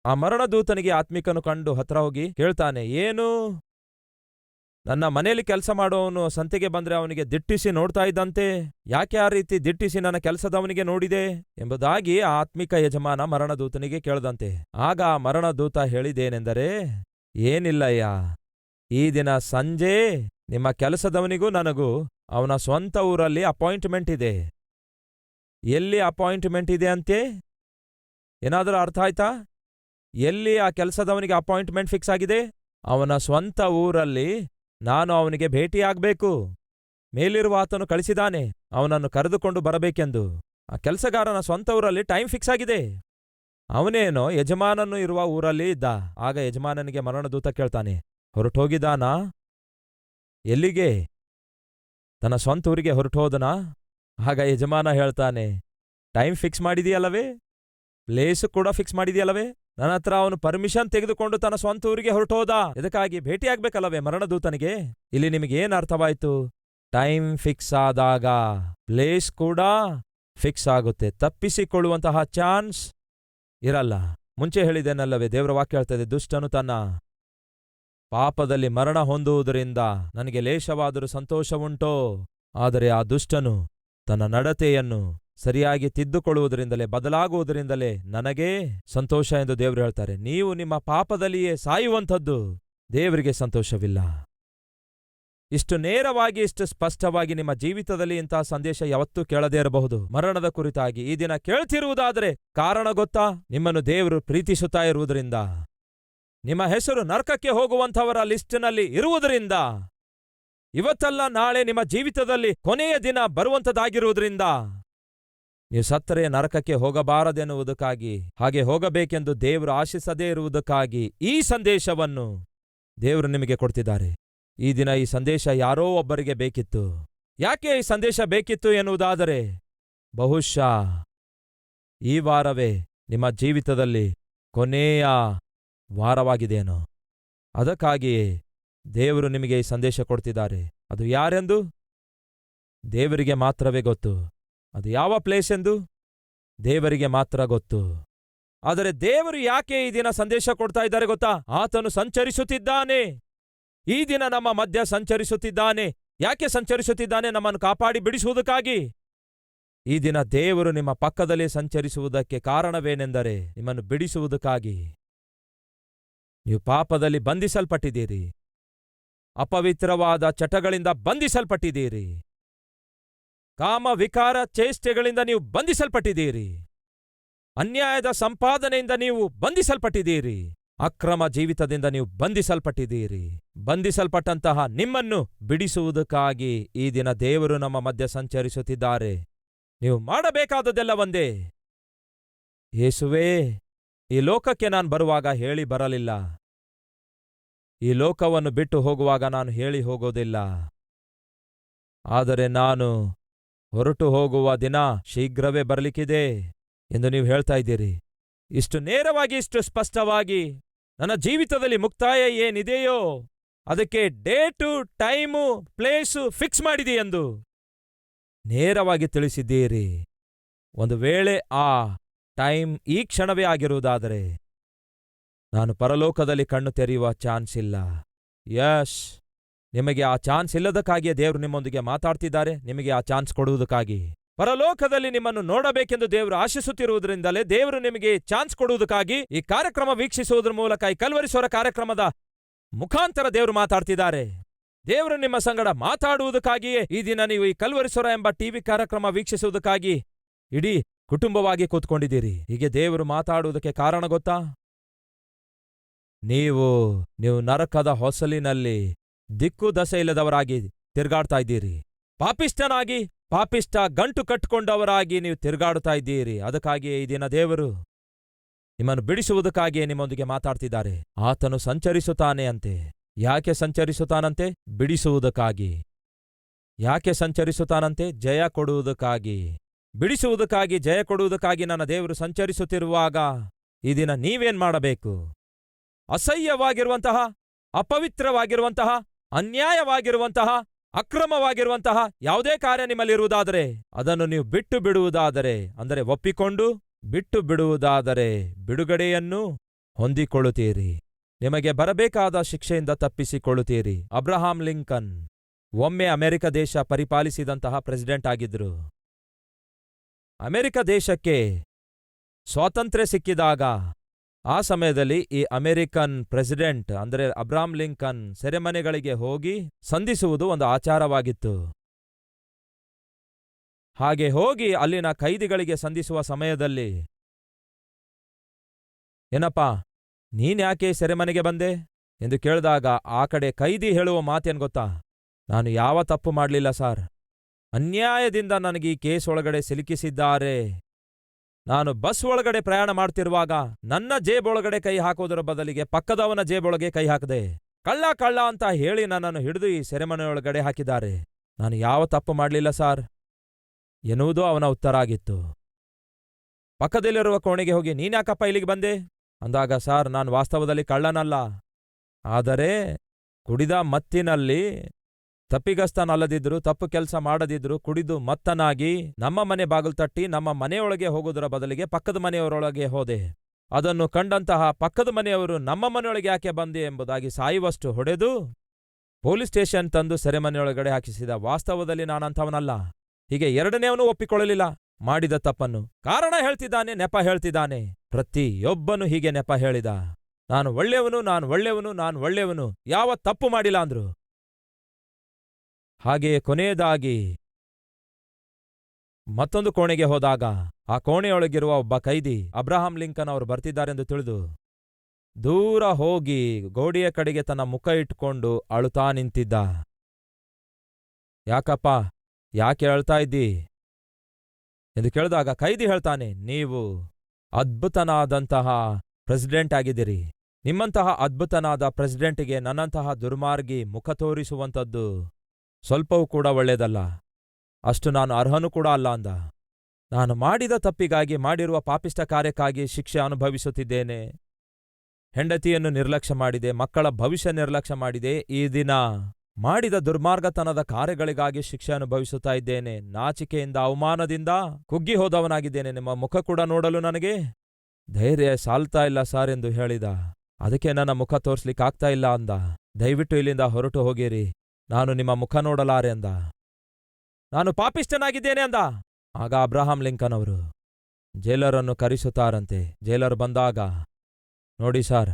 ಆ ಮರಣದೂತನಿಗೆ ಆತ್ಮಿಕನು ಕಂಡು ಹತ್ರ ಹೋಗಿ ಕೇಳ್ತಾನೆ, ಏನು, ನನ್ನ ಮನೆಯಲ್ಲಿ ಕೆಲಸ ಮಾಡುವವನು ಸಂತೆಗೆ ಬಂದ್ರೆ ಅವನಿಗೆ ದಿಟ್ಟಿಸಿ ನೋಡ್ತಾ ಇದ್ದಂತೆ, ಯಾಕೆ ಆ ರೀತಿ ದಿಟ್ಟಿಸಿ ನನ್ನ ಕೆಲಸದವನಿಗೆ ನೋಡಿದೆ ಎಂಬುದಾಗಿ ಆ ಆತ್ಮಿಕ ಯಜಮಾನ ಮರಣದೂತನಿಗೆ ಕೇಳ್ದಂತೆ. ಆಗ ಆ ಮರಣದೂತ ಹೇಳಿದೇನೆಂದರೆ, ಏನಿಲ್ಲಯ್ಯ, ಈ ದಿನ ಸಂಜೆ ನಿಮ್ಮ ಕೆಲಸದವನಿಗೂ ನನಗೂ ಅವನ ಸ್ವಂತ ಊರಲ್ಲಿ ಅಪಾಯಿಂಟ್ಮೆಂಟ್ ಇದೆ. ಎಲ್ಲಿ ಅಪಾಯಿಂಟ್ಮೆಂಟ್ ಇದೆ ಅಂತೆ? ಏನಾದರೂ ಅರ್ಥ ಆಯ್ತಾ? ಎಲ್ಲಿ ಆ ಕೆಲಸದವನಿಗೆ ಅಪಾಯಿಂಟ್ಮೆಂಟ್ ಫಿಕ್ಸ್ ಆಗಿದೆ? ಅವನ ಸ್ವಂತ ಊರಲ್ಲಿ ನಾನು ಅವನಿಗೆ ಭೇಟಿಯಾಗಬೇಕು. ಮೇಲಿರುವ ಆತನು ಕಳಿಸಿದಾನೆ ಅವನನ್ನು ಕರೆದುಕೊಂಡು ಬರಬೇಕೆಂದು. ಆ ಕೆಲಸಗಾರನ ಸ್ವಂತ ಊರಲ್ಲಿ ಟೈಮ್ ಫಿಕ್ಸ್ ಆಗಿದೆ. ಅವನೇನೋ ಯಜಮಾನನು ಇರುವ ಊರಲ್ಲಿ ಇದ್ದ. ಆಗ ಯಜಮಾನನಿಗೆ ಮರಣದೂತ ಕೇಳ್ತಾನೆ, ಹೊರಟೋಗಿದ್ದಾನಾ? ಎಲ್ಲಿಗೆ? ತನ್ನ ಸ್ವಂತ ಊರಿಗೆ ಹೊರಟೋದನಾ? ಆಗ ಯಜಮಾನ ಹೇಳ್ತಾನೆ, ಟೈಮ್ ಫಿಕ್ಸ್ ಮಾಡಿದೆಯಲ್ಲವೇ, ಪ್ಲೇಸು ಕೂಡ ಫಿಕ್ಸ್ ಮಾಡಿದೆಯಲ್ಲವೇ, ನನ್ನ ಹತ್ರ ಅವನು ಪರ್ಮಿಷನ್ ತೆಗೆದುಕೊಂಡು ತನ್ನ ಸ್ವಂತ ಊರಿಗೆ ಹೊರಟೋದ. ಇದಕ್ಕಾಗಿ ಭೇಟಿಯಾಗ್ಬೇಕಲ್ಲವೇ ಮರಣದೂತನಿಗೆ? ಇಲ್ಲಿ ನಿಮಗೇನು ಅರ್ಥವಾಯ್ತು? ಟೈಮ್ ಫಿಕ್ಸ್ ಆದಾಗ ಪ್ಲೇಸ್ ಕೂಡ ಫಿಕ್ಸ್ ಆಗುತ್ತೆ. ತಪ್ಪಿಸಿಕೊಳ್ಳುವಂತಹ ಚಾನ್ಸ್ ಇರಲ್ಲ. ಮುಂಚೆ ಹೇಳಿದ್ದೇನಲ್ಲವೇ, ದೇವರ ವಾಕ್ಯ ಹೇಳ್ತದೆ, ದುಷ್ಟನು ತನ್ನ ಪಾಪದಲ್ಲಿ ಮರಣ ಹೊಂದುವುದರಿಂದ ನನಗೆ ಲೇಷವಾದರೂ ಸಂತೋಷವುಂಟೋ, ಆದರೆ ಆ ದುಷ್ಟನು ತನ್ನ ನಡತೆಯನ್ನು ಸರಿಯಾಗಿ ತಿದ್ದುಕೊಳ್ಳುವುದರಿಂದಲೇ, ಬದಲಾಗುವುದರಿಂದಲೇ ನನಗೇ ಸಂತೋಷ ಎಂದು ದೇವರು ಹೇಳ್ತಾರೆ. ನೀವು ನಿಮ್ಮ ಪಾಪದಲ್ಲಿಯೇ ಸಾಯುವಂಥದ್ದು ದೇವರಿಗೆ ಸಂತೋಷವಿಲ್ಲ. ಇಷ್ಟು ನೇರವಾಗಿ, ಇಷ್ಟು ಸ್ಪಷ್ಟವಾಗಿ ನಿಮ್ಮ ಜೀವಿತದಲ್ಲಿ ಇಂತಹ ಸಂದೇಶ ಯಾವತ್ತೂ ಕೇಳದೇ ಇರಬಹುದು. ಮರಣದ ಕುರಿತಾಗಿ ಈ ದಿನ ಕೇಳ್ತಿರುವುದಾದರೆ ಕಾರಣ ಗೊತ್ತಾ? ನಿಮ್ಮನ್ನು ದೇವರು ಪ್ರೀತಿಸುತ್ತಾ ಇರುವುದರಿಂದ, ನಿಮ್ಮ ಹೆಸರು ನರಕಕ್ಕೆ ಹೋಗುವಂಥವರ ಲಿಸ್ಟಿನಲ್ಲಿ ಇರುವುದರಿಂದ, ಇವತ್ತಲ್ಲ ನಾಳೆ ನಿಮ್ಮ ಜೀವಿತದಲ್ಲಿ ಕೊನೆಯ ದಿನ ಬರುವಂಥದ್ದಾಗಿರುವುದರಿಂದ, ನೀವು ಸತ್ತರೆ ನರಕಕ್ಕೆ ಹೋಗಬಾರದೆನ್ನುವುದಕ್ಕಾಗಿ, ಹಾಗೆ ಹೋಗಬೇಕೆಂದು ದೇವರು ಆಶಿಸದೇ ಇರುವುದಕ್ಕಾಗಿ ಈ ಸಂದೇಶವನ್ನು ದೇವರು ನಿಮಗೆ ಕೊಡ್ತಿದ್ದಾರೆ. ಈ ದಿನ ಈ ಸಂದೇಶ ಯಾರೋ ಒಬ್ಬರಿಗೆ ಬೇಕಿತ್ತು. ಯಾಕೆ ಈ ಸಂದೇಶ ಬೇಕಿತ್ತು ಎನ್ನುವುದಾದರೆ, ಬಹುಶಃ ಈ ವಾರವೇ ನಿಮ್ಮ ಜೀವಿತದಲ್ಲಿ ಕೊನೆಯ ವಾರವಾಗಿದೆಯೇನೋ. ಅದಕ್ಕಾಗಿಯೇ ದೇವರು ನಿಮಗೆ ಈ ಸಂದೇಶ ಕೊಡ್ತಿದ್ದಾರೆ. ಅದು ಯಾರೆಂದು ದೇವರಿಗೆ ಮಾತ್ರವೇ ಗೊತ್ತು. ಅದು ಯಾವ ಪ್ಲೇಸ್ ಎಂದು ದೇವರಿಗೆ ಮಾತ್ರ ಗೊತ್ತು. ಆದರೆ ದೇವರು ಯಾಕೆ ಈ ದಿನ ಸಂದೇಶ ಕೊಡ್ತಾ ಇದ್ದಾರೆ ಗೊತ್ತಾ? ಆತನು ಸಂಚರಿಸುತ್ತಿದ್ದಾನೆ. ಈ ದಿನ ನಮ್ಮ ಮಧ್ಯ ಸಂಚರಿಸುತ್ತಿದ್ದಾನೆ. ಯಾಕೆ ಸಂಚರಿಸುತ್ತಿದ್ದಾನೆ? ನಮ್ಮನ್ನು ಕಾಪಾಡಿ ಬಿಡಿಸುವುದಕ್ಕಾಗಿ. ಈ ದಿನ ದೇವರು ನಿಮ್ಮ ಪಕ್ಕದಲ್ಲಿ ಸಂಚರಿಸುವುದಕ್ಕೆ ಕಾರಣವೇನೆಂದರೆ ನಿಮ್ಮನ್ನು ಬಿಡಿಸುವುದಕ್ಕಾಗಿ. ನೀವು ಪಾಪದಲ್ಲಿ ಬಂಧಿಸಲ್ಪಟ್ಟಿದ್ದೀರಿ. ಅಪವಿತ್ರವಾದ ಚಟಗಳಿಂದ ಬಂಧಿಸಲ್ಪಟ್ಟಿದ್ದೀರಿ. ಕಾಮ ವಿಕಾರ ಚೇಷ್ಟೆಗಳಿಂದ ನೀವು ಬಂಧಿಸಲ್ಪಟ್ಟಿದ್ದೀರಿ. ಅನ್ಯಾಯದ ಸಂಪಾದನೆಯಿಂದ ನೀವು ಬಂಧಿಸಲ್ಪಟ್ಟಿದ್ದೀರಿ. ಅಕ್ರಮ ಜೀವಿತದಿಂದ ನೀವು ಬಂಧಿಸಲ್ಪಟ್ಟಿದ್ದೀರಿ. ಬಂಧಿಸಲ್ಪಟ್ಟಂತಹ ನಿಮ್ಮನ್ನು ಬಿಡಿಸುವುದಕ್ಕಾಗಿ ಈ ದಿನ ದೇವರು ನಮ್ಮ ಮಧ್ಯ ಸಂಚರಿಸುತ್ತಿದ್ದಾರೆ. ನೀವು ಮಾಡಬೇಕಾದದ್ದೆಲ್ಲ ಒಂದೇ. ಯೇಸುವೇ, ಈ ಲೋಕಕ್ಕೆ ನಾನು ಬರುವಾಗ ಹೇಳಿ ಬರಲಿಲ್ಲ. ಈ ಲೋಕವನ್ನು ಬಿಟ್ಟು ಹೋಗುವಾಗ ನಾನು ಹೇಳಿ ಹೋಗೋದಿಲ್ಲ. ಆದರೆ ನಾನು ಹೊರಟು ಹೋಗುವ ದಿನ ಶೀಘ್ರವೇ ಬರಲಿಕ್ಕಿದೆ ಎಂದು ನೀವು ಹೇಳ್ತಾ ಇದ್ದೀರಿ. ಇಷ್ಟು ನೇರವಾಗಿ, ಇಷ್ಟು ಸ್ಪಷ್ಟವಾಗಿ ನನ್ನ ಜೀವಿತದಲ್ಲಿ ಮುಕ್ತಾಯ ಏನಿದೆಯೋ ಅದಕ್ಕೆ ಡೇಟು, ಟೈಮು, ಪ್ಲೇಸು ಫಿಕ್ಸ್ ಮಾಡಿದೆಯೆಂದು ನೇರವಾಗಿ ತಿಳಿಸಿದ್ದೀರಿ. ಒಂದು ವೇಳೆ ಆ ಟೈಮ್ ಈ ಕ್ಷಣವೇ ಆಗಿರುವುದಾದರೆ ನಾನು ಪರಲೋಕದಲ್ಲಿ ಕಣ್ಣು ತೆರೆಯುವ ಚಾನ್ಸ್ ಇಲ್ಲ. ಯಶ್, ನಿಮಗೆ ಆ ಚಾನ್ಸ್ ಇಲ್ಲದಕ್ಕಾಗಿಯೇ ದೇವರು ನಿಮ್ಮೊಂದಿಗೆ ಮಾತಾಡ್ತಿದ್ದಾರೆ. ನಿಮಗೆ ಆ ಚಾನ್ಸ್ ಕೊಡುವುದಕ್ಕಾಗಿ, ಪರಲೋಕದಲ್ಲಿ ನಿಮ್ಮನ್ನು ನೋಡಬೇಕೆಂದು ದೇವರು ಆಶಿಸುತ್ತಿರುವುದರಿಂದಲೇ ದೇವರು ನಿಮಗೆ ಚಾನ್ಸ್ ಕೊಡುವುದಕ್ಕಾಗಿ ಈ ಕಾರ್ಯಕ್ರಮ ವೀಕ್ಷಿಸುವುದರ ಮೂಲಕ, ಈ ಕಲ್ವರಿ ಸ್ವರ ಕಾರ್ಯಕ್ರಮದ ಮುಖಾಂತರ ದೇವರು ಮಾತಾಡ್ತಿದ್ದಾರೆ. ದೇವರು ನಿಮ್ಮ ಸಂಗಡ ಮಾತಾಡುವುದಕ್ಕಾಗಿಯೇ ಈ ದಿನ ನೀವು ಈ ಕಲ್ವರಿ ಸ್ವರ ಎಂಬ ಟಿವಿ ಕಾರ್ಯಕ್ರಮ ವೀಕ್ಷಿಸುವುದಕ್ಕಾಗಿ ಇಡೀ ಕುಟುಂಬವಾಗಿ ಕೂತ್ಕೊಂಡಿದ್ದೀರಿ. ಹೀಗೆ ದೇವರು ಮಾತಾಡುವುದಕ್ಕೆ ಕಾರಣ ಗೊತ್ತಾ? ನೀವು ನರಕದ ಹೊಸಲಿನಲ್ಲಿ ದಿಕ್ಕು ದಸೆ ಇಲ್ಲದವರಾಗಿ ತಿರ್ಗಾಡ್ತಾ ಇದ್ದೀರಿ. ಪಾಪಿಷ್ಟನಾಗಿ, ಪಾಪಿಷ್ಟ ಗಂಟು ಕಟ್ಟಿಕೊಂಡವರಾಗಿ ನೀವು ತಿರುಗಾಡುತ್ತಾ ಇದ್ದೀರಿ. ಅದಕ್ಕಾಗಿಯೇ ಈ ದಿನ ದೇವರು ನಿಮ್ಮನ್ನು ಬಿಡಿಸುವುದಕ್ಕಾಗಿಯೇ ನಿಮ್ಮೊಂದಿಗೆ ಮಾತಾಡ್ತಿದ್ದಾರೆ. ಆತನು ಸಂಚರಿಸುತ್ತಾನೆ ಅಂತೆ. ಯಾಕೆ ಸಂಚರಿಸುತ್ತಾನಂತೆ? ಬಿಡಿಸುವುದಕ್ಕಾಗಿ. ಯಾಕೆ ಸಂಚರಿಸುತ್ತಾನಂತೆ? ಜಯ ಕೊಡುವುದಕ್ಕಾಗಿ. ಬಿಡಿಸುವುದಕ್ಕಾಗಿ, ಜಯ ಕೊಡುವುದಕ್ಕಾಗಿ ನನ್ನ ದೇವರು ಸಂಚರಿಸುತ್ತಿರುವಾಗ ಈ ದಿನ ನೀವೇನ್ ಮಾಡಬೇಕು? ಅಸಹ್ಯವಾಗಿರುವಂತಹ, ಅಪವಿತ್ರವಾಗಿರುವಂತಹ, ಅನ್ಯಾಯವಾಗಿರುವಂತಹ, ಅಕ್ರಮವಾಗಿರುವಂತಹ ಯಾವುದೇ ಕಾರ್ಯ ನಿಮ್ಮಲ್ಲಿರುವುದಾದರೆ ಅದನ್ನು ನೀವು ಬಿಟ್ಟು ಬಿಡುವುದಾದರೆ, ಅಂದರೆ ಒಪ್ಪಿಕೊಂಡು ಬಿಟ್ಟು ಬಿಡುವುದಾದರೆ ಬಿಡುಗಡೆಯನ್ನು ಹೊಂದಿಕೊಳ್ಳುತ್ತೀರಿ. ನಿಮಗೆ ಬರಬೇಕಾದ ಶಿಕ್ಷೆಯಿಂದ ತಪ್ಪಿಸಿಕೊಳ್ಳುತ್ತೀರಿ. ಅಬ್ರಹಾಂ ಲಿಂಕನ್ ಒಮ್ಮೆ ಅಮೆರಿಕ ದೇಶ ಪರಿಪಾಲಿಸಿದಂತಹ ಪ್ರೆಸಿಡೆಂಟ್ ಆಗಿದ್ರು. ಅಮೆರಿಕ ದೇಶಕ್ಕೆ ಸ್ವಾತಂತ್ರ್ಯ ಸಿಕ್ಕಿದಾಗ ಆ ಸಮಯದಲ್ಲಿ ಈ ಅಮೆರಿಕನ್ ಪ್ರೆಸಿಡೆಂಟ್ ಅಂದರೆ ಅಬ್ರಹಾಂ ಲಿಂಕನ್ ಸೆರೆಮನೆಗಳಿಗೆ ಹೋಗಿ ಸಂಧಿಸುವುದು ಒಂದು ಆಚಾರವಾಗಿತ್ತು. ಹಾಗೆ ಹೋಗಿ ಅಲ್ಲಿನ ಕೈದಿಗಳಿಗೆ ಸಂಧಿಸುವ ಸಮಯದಲ್ಲಿ, ಏನಪ್ಪಾ ನೀನ್ಯಾಕೆ ಸೆರೆಮನೆಗೆ ಬಂದೆ ಎಂದು ಕೇಳಿದಾಗ ಆ ಕಡೆ ಕೈದಿ ಹೇಳುವ ಮಾತೇನು ಗೊತ್ತಾ? ನಾನು ಯಾವ ತಪ್ಪು ಮಾಡಲಿಲ್ಲ ಸಾರ್, ಅನ್ಯಾಯದಿಂದ ನನಗೆ ಈ ಕೇಸ್ ಒಳಗಡೆ ಸಿಲುಕಿಸಿದ್ದಾರೆ. ನಾನು ಬಸ್ ಒಳಗಡೆ ಪ್ರಯಾಣ ಮಾಡ್ತಿರುವಾಗ ನನ್ನ ಜೇಬೊಳಗಡೆ ಕೈ ಹಾಕೋದರ ಬದಲಿಗೆ ಪಕ್ಕದವನ ಜೇಬೊಳಗೆ ಕೈ ಹಾಕದೆ ಕಳ್ಳ ಕಳ್ಳ ಅಂತ ಹೇಳಿ ನನ್ನನ್ನು ಹಿಡಿದು ಈ ಸೆರೆಮನೆಯೊಳಗಡೆ ಹಾಕಿದ್ದಾರೆ. ನಾನು ಯಾವ ತಪ್ಪು ಮಾಡಲಿಲ್ಲ ಸಾರ್ ಎನ್ನುವುದು ಅವನ ಉತ್ತರ ಆಗಿತ್ತು. ಪಕ್ಕದಲ್ಲಿರುವ ಕೋಣೆಗೆ ಹೋಗಿ ನೀನ್ಯಾಕಪ್ಪ ಇಲ್ಲಿಗೆ ಬಂದೆ ಅಂದಾಗ, ಸಾರ್ ನಾನು ವಾಸ್ತವದಲ್ಲಿ ಕಳ್ಳನಲ್ಲ, ಆದರೆ ಕುಡಿದ ಮತ್ತಿನಲ್ಲಿ ತಪ್ಪಿಗಸ್ತನಲ್ಲದಿದ್ರು, ತಪ್ಪು ಕೆಲಸ ಮಾಡದಿದ್ರು, ಕುಡಿದು ಮತ್ತನಾಗಿ ನಮ್ಮ ಮನೆ ಬಾಗಿಲು ತಟ್ಟಿ ನಮ್ಮ ಮನೆಯೊಳಗೆ ಹೋಗುವುದರ ಬದಲಿಗೆ ಪಕ್ಕದ ಮನೆಯವರೊಳಗೆ ಹೋದೆ. ಅದನ್ನು ಕಂಡಂತಹ ಪಕ್ಕದ ಮನೆಯವರು ನಮ್ಮ ಮನೆಯೊಳಗೆ ಯಾಕೆ ಬಂದೆ ಎಂಬುದಾಗಿ ಸಾಯುವಷ್ಟು ಹೊಡೆದು ಪೊಲೀಸ್ ಸ್ಟೇಷನ್ ತಂದು ಸೆರೆಮನೆಯೊಳಗಡೆ ಹಾಕಿಸಿದ. ವಾಸ್ತವದಲ್ಲಿ ನಾನಂಥವನಲ್ಲ. ಹೀಗೆ ಎರಡನೇವನು ಒಪ್ಪಿಕೊಳ್ಳಲಿಲ್ಲ ಮಾಡಿದ ತಪ್ಪನ್ನು. ಕಾರಣ ಹೇಳ್ತಿದ್ದಾನೆ, ನೆಪ ಹೇಳ್ತಿದ್ದಾನೆ. ಪ್ರತಿಯೊಬ್ಬನು ಹೀಗೆ ನೆಪ ಹೇಳಿದ. ನಾನು ಒಳ್ಳೆಯವನು, ನಾನು ಒಳ್ಳೆಯವನು, ನಾನು ಒಳ್ಳೆಯವನು, ಯಾವ ತಪ್ಪು ಮಾಡಿಲ್ಲ ಅಂದ್ರು. ಹಾಗೆಯೇ ಕೊನೆಯದಾಗಿ ಮತ್ತೊಂದು ಕೋಣೆಗೆ ಹೋದಾಗ ಆ ಕೋಣೆಯೊಳಗಿರುವ ಒಬ್ಬ ಕೈದಿ ಅಬ್ರಹಾಂ ಲಿಂಕನ್ ಅವರು ಬರ್ತಿದ್ದಾರೆಂದು ತಿಳಿದು ದೂರ ಹೋಗಿ ಗೋಡೆಯ ಕಡೆಗೆ ತನ್ನ ಮುಖ ಇಟ್ಕೊಂಡು ಅಳುತ್ತಾ ನಿಂತಿದ್ದ. ಯಾಕಪ್ಪ, ಯಾಕೆ ಅಳ್ತಾ ಇದ್ದಿ ಎಂದು ಕೇಳಿದಾಗ ಕೈದಿ ಹೇಳ್ತಾನೆ, ನೀವು ಅದ್ಭುತನಾದಂತಹ ಪ್ರೆಸಿಡೆಂಟ್ ಆಗಿದ್ದೀರಿ. ನಿಮ್ಮಂತಹ ಅದ್ಭುತನಾದ ಪ್ರೆಸಿಡೆಂಟಿಗೆ ನನ್ನಂತಹ ದುರ್ಮಾರ್ಗಿ ಮುಖ ತೋರಿಸುವಂಥದ್ದು ಸ್ವಲ್ಪವೂ ಕೂಡ ಒಳ್ಳೆಯದಲ್ಲ. ಅಷ್ಟು ನಾನು ಅರ್ಹನೂ ಕೂಡ ಅಲ್ಲ ಅಂದ. ನಾನು ಮಾಡಿದ ತಪ್ಪಿಗಾಗಿ, ಮಾಡಿರುವ ಪಾಪಿಷ್ಟ ಕಾರ್ಯಕ್ಕಾಗಿ ಶಿಕ್ಷೆ ಅನುಭವಿಸುತ್ತಿದ್ದೇನೆ. ಹೆಂಡತಿಯನ್ನು ನಿರ್ಲಕ್ಷ್ಯ ಮಾಡಿದೆ, ಮಕ್ಕಳ ಭವಿಷ್ಯ ನಿರ್ಲಕ್ಷ್ಯ ಮಾಡಿದೆ. ಈ ದಿನ ಮಾಡಿದ ದುರ್ಮಾರ್ಗತನದ ಕಾರ್ಯಗಳಿಗಾಗಿ ಶಿಕ್ಷೆ ಅನುಭವಿಸುತ್ತಾ ಇದ್ದೇನೆ. ನಾಚಿಕೆಯಿಂದ, ಅವಮಾನದಿಂದ ಕುಗ್ಗಿ ಹೋದವನಾಗಿದ್ದೇನೆ. ನಿಮ್ಮ ಮುಖ ಕೂಡ ನೋಡಲು ನನಗೆ ಧೈರ್ಯ ಸಾಲ್ತಾ ಇಲ್ಲ ಸಾರ್ ಎಂದು ಹೇಳಿದ. ಅದಕ್ಕೆ ನನ್ನ ಮುಖ ತೋರ್ಸ್ಲಿಕ್ಕಾಗ್ತಾ ಇಲ್ಲ ಅಂದ. ದಯವಿಟ್ಟು ಇಲ್ಲಿಂದ ಹೊರಟು ಹೋಗಿರಿ, ನಾನು ನಿಮ್ಮ ಮುಖ ನೋಡಲಾರೆ ಅಂದ. ನಾನು ಪಾಪಿಷ್ಟನಾಗಿದ್ದೇನೆ ಅಂದ. ಆಗ ಅಬ್ರಹಾಂ ಲಿಂಕನ್ ಅವರು ಜೈಲರನ್ನು ಕರೆಸುತ್ತಾರಂತೆ. ಜೈಲರ್ ಬಂದಾಗ, ನೋಡಿ ಸಾರ್,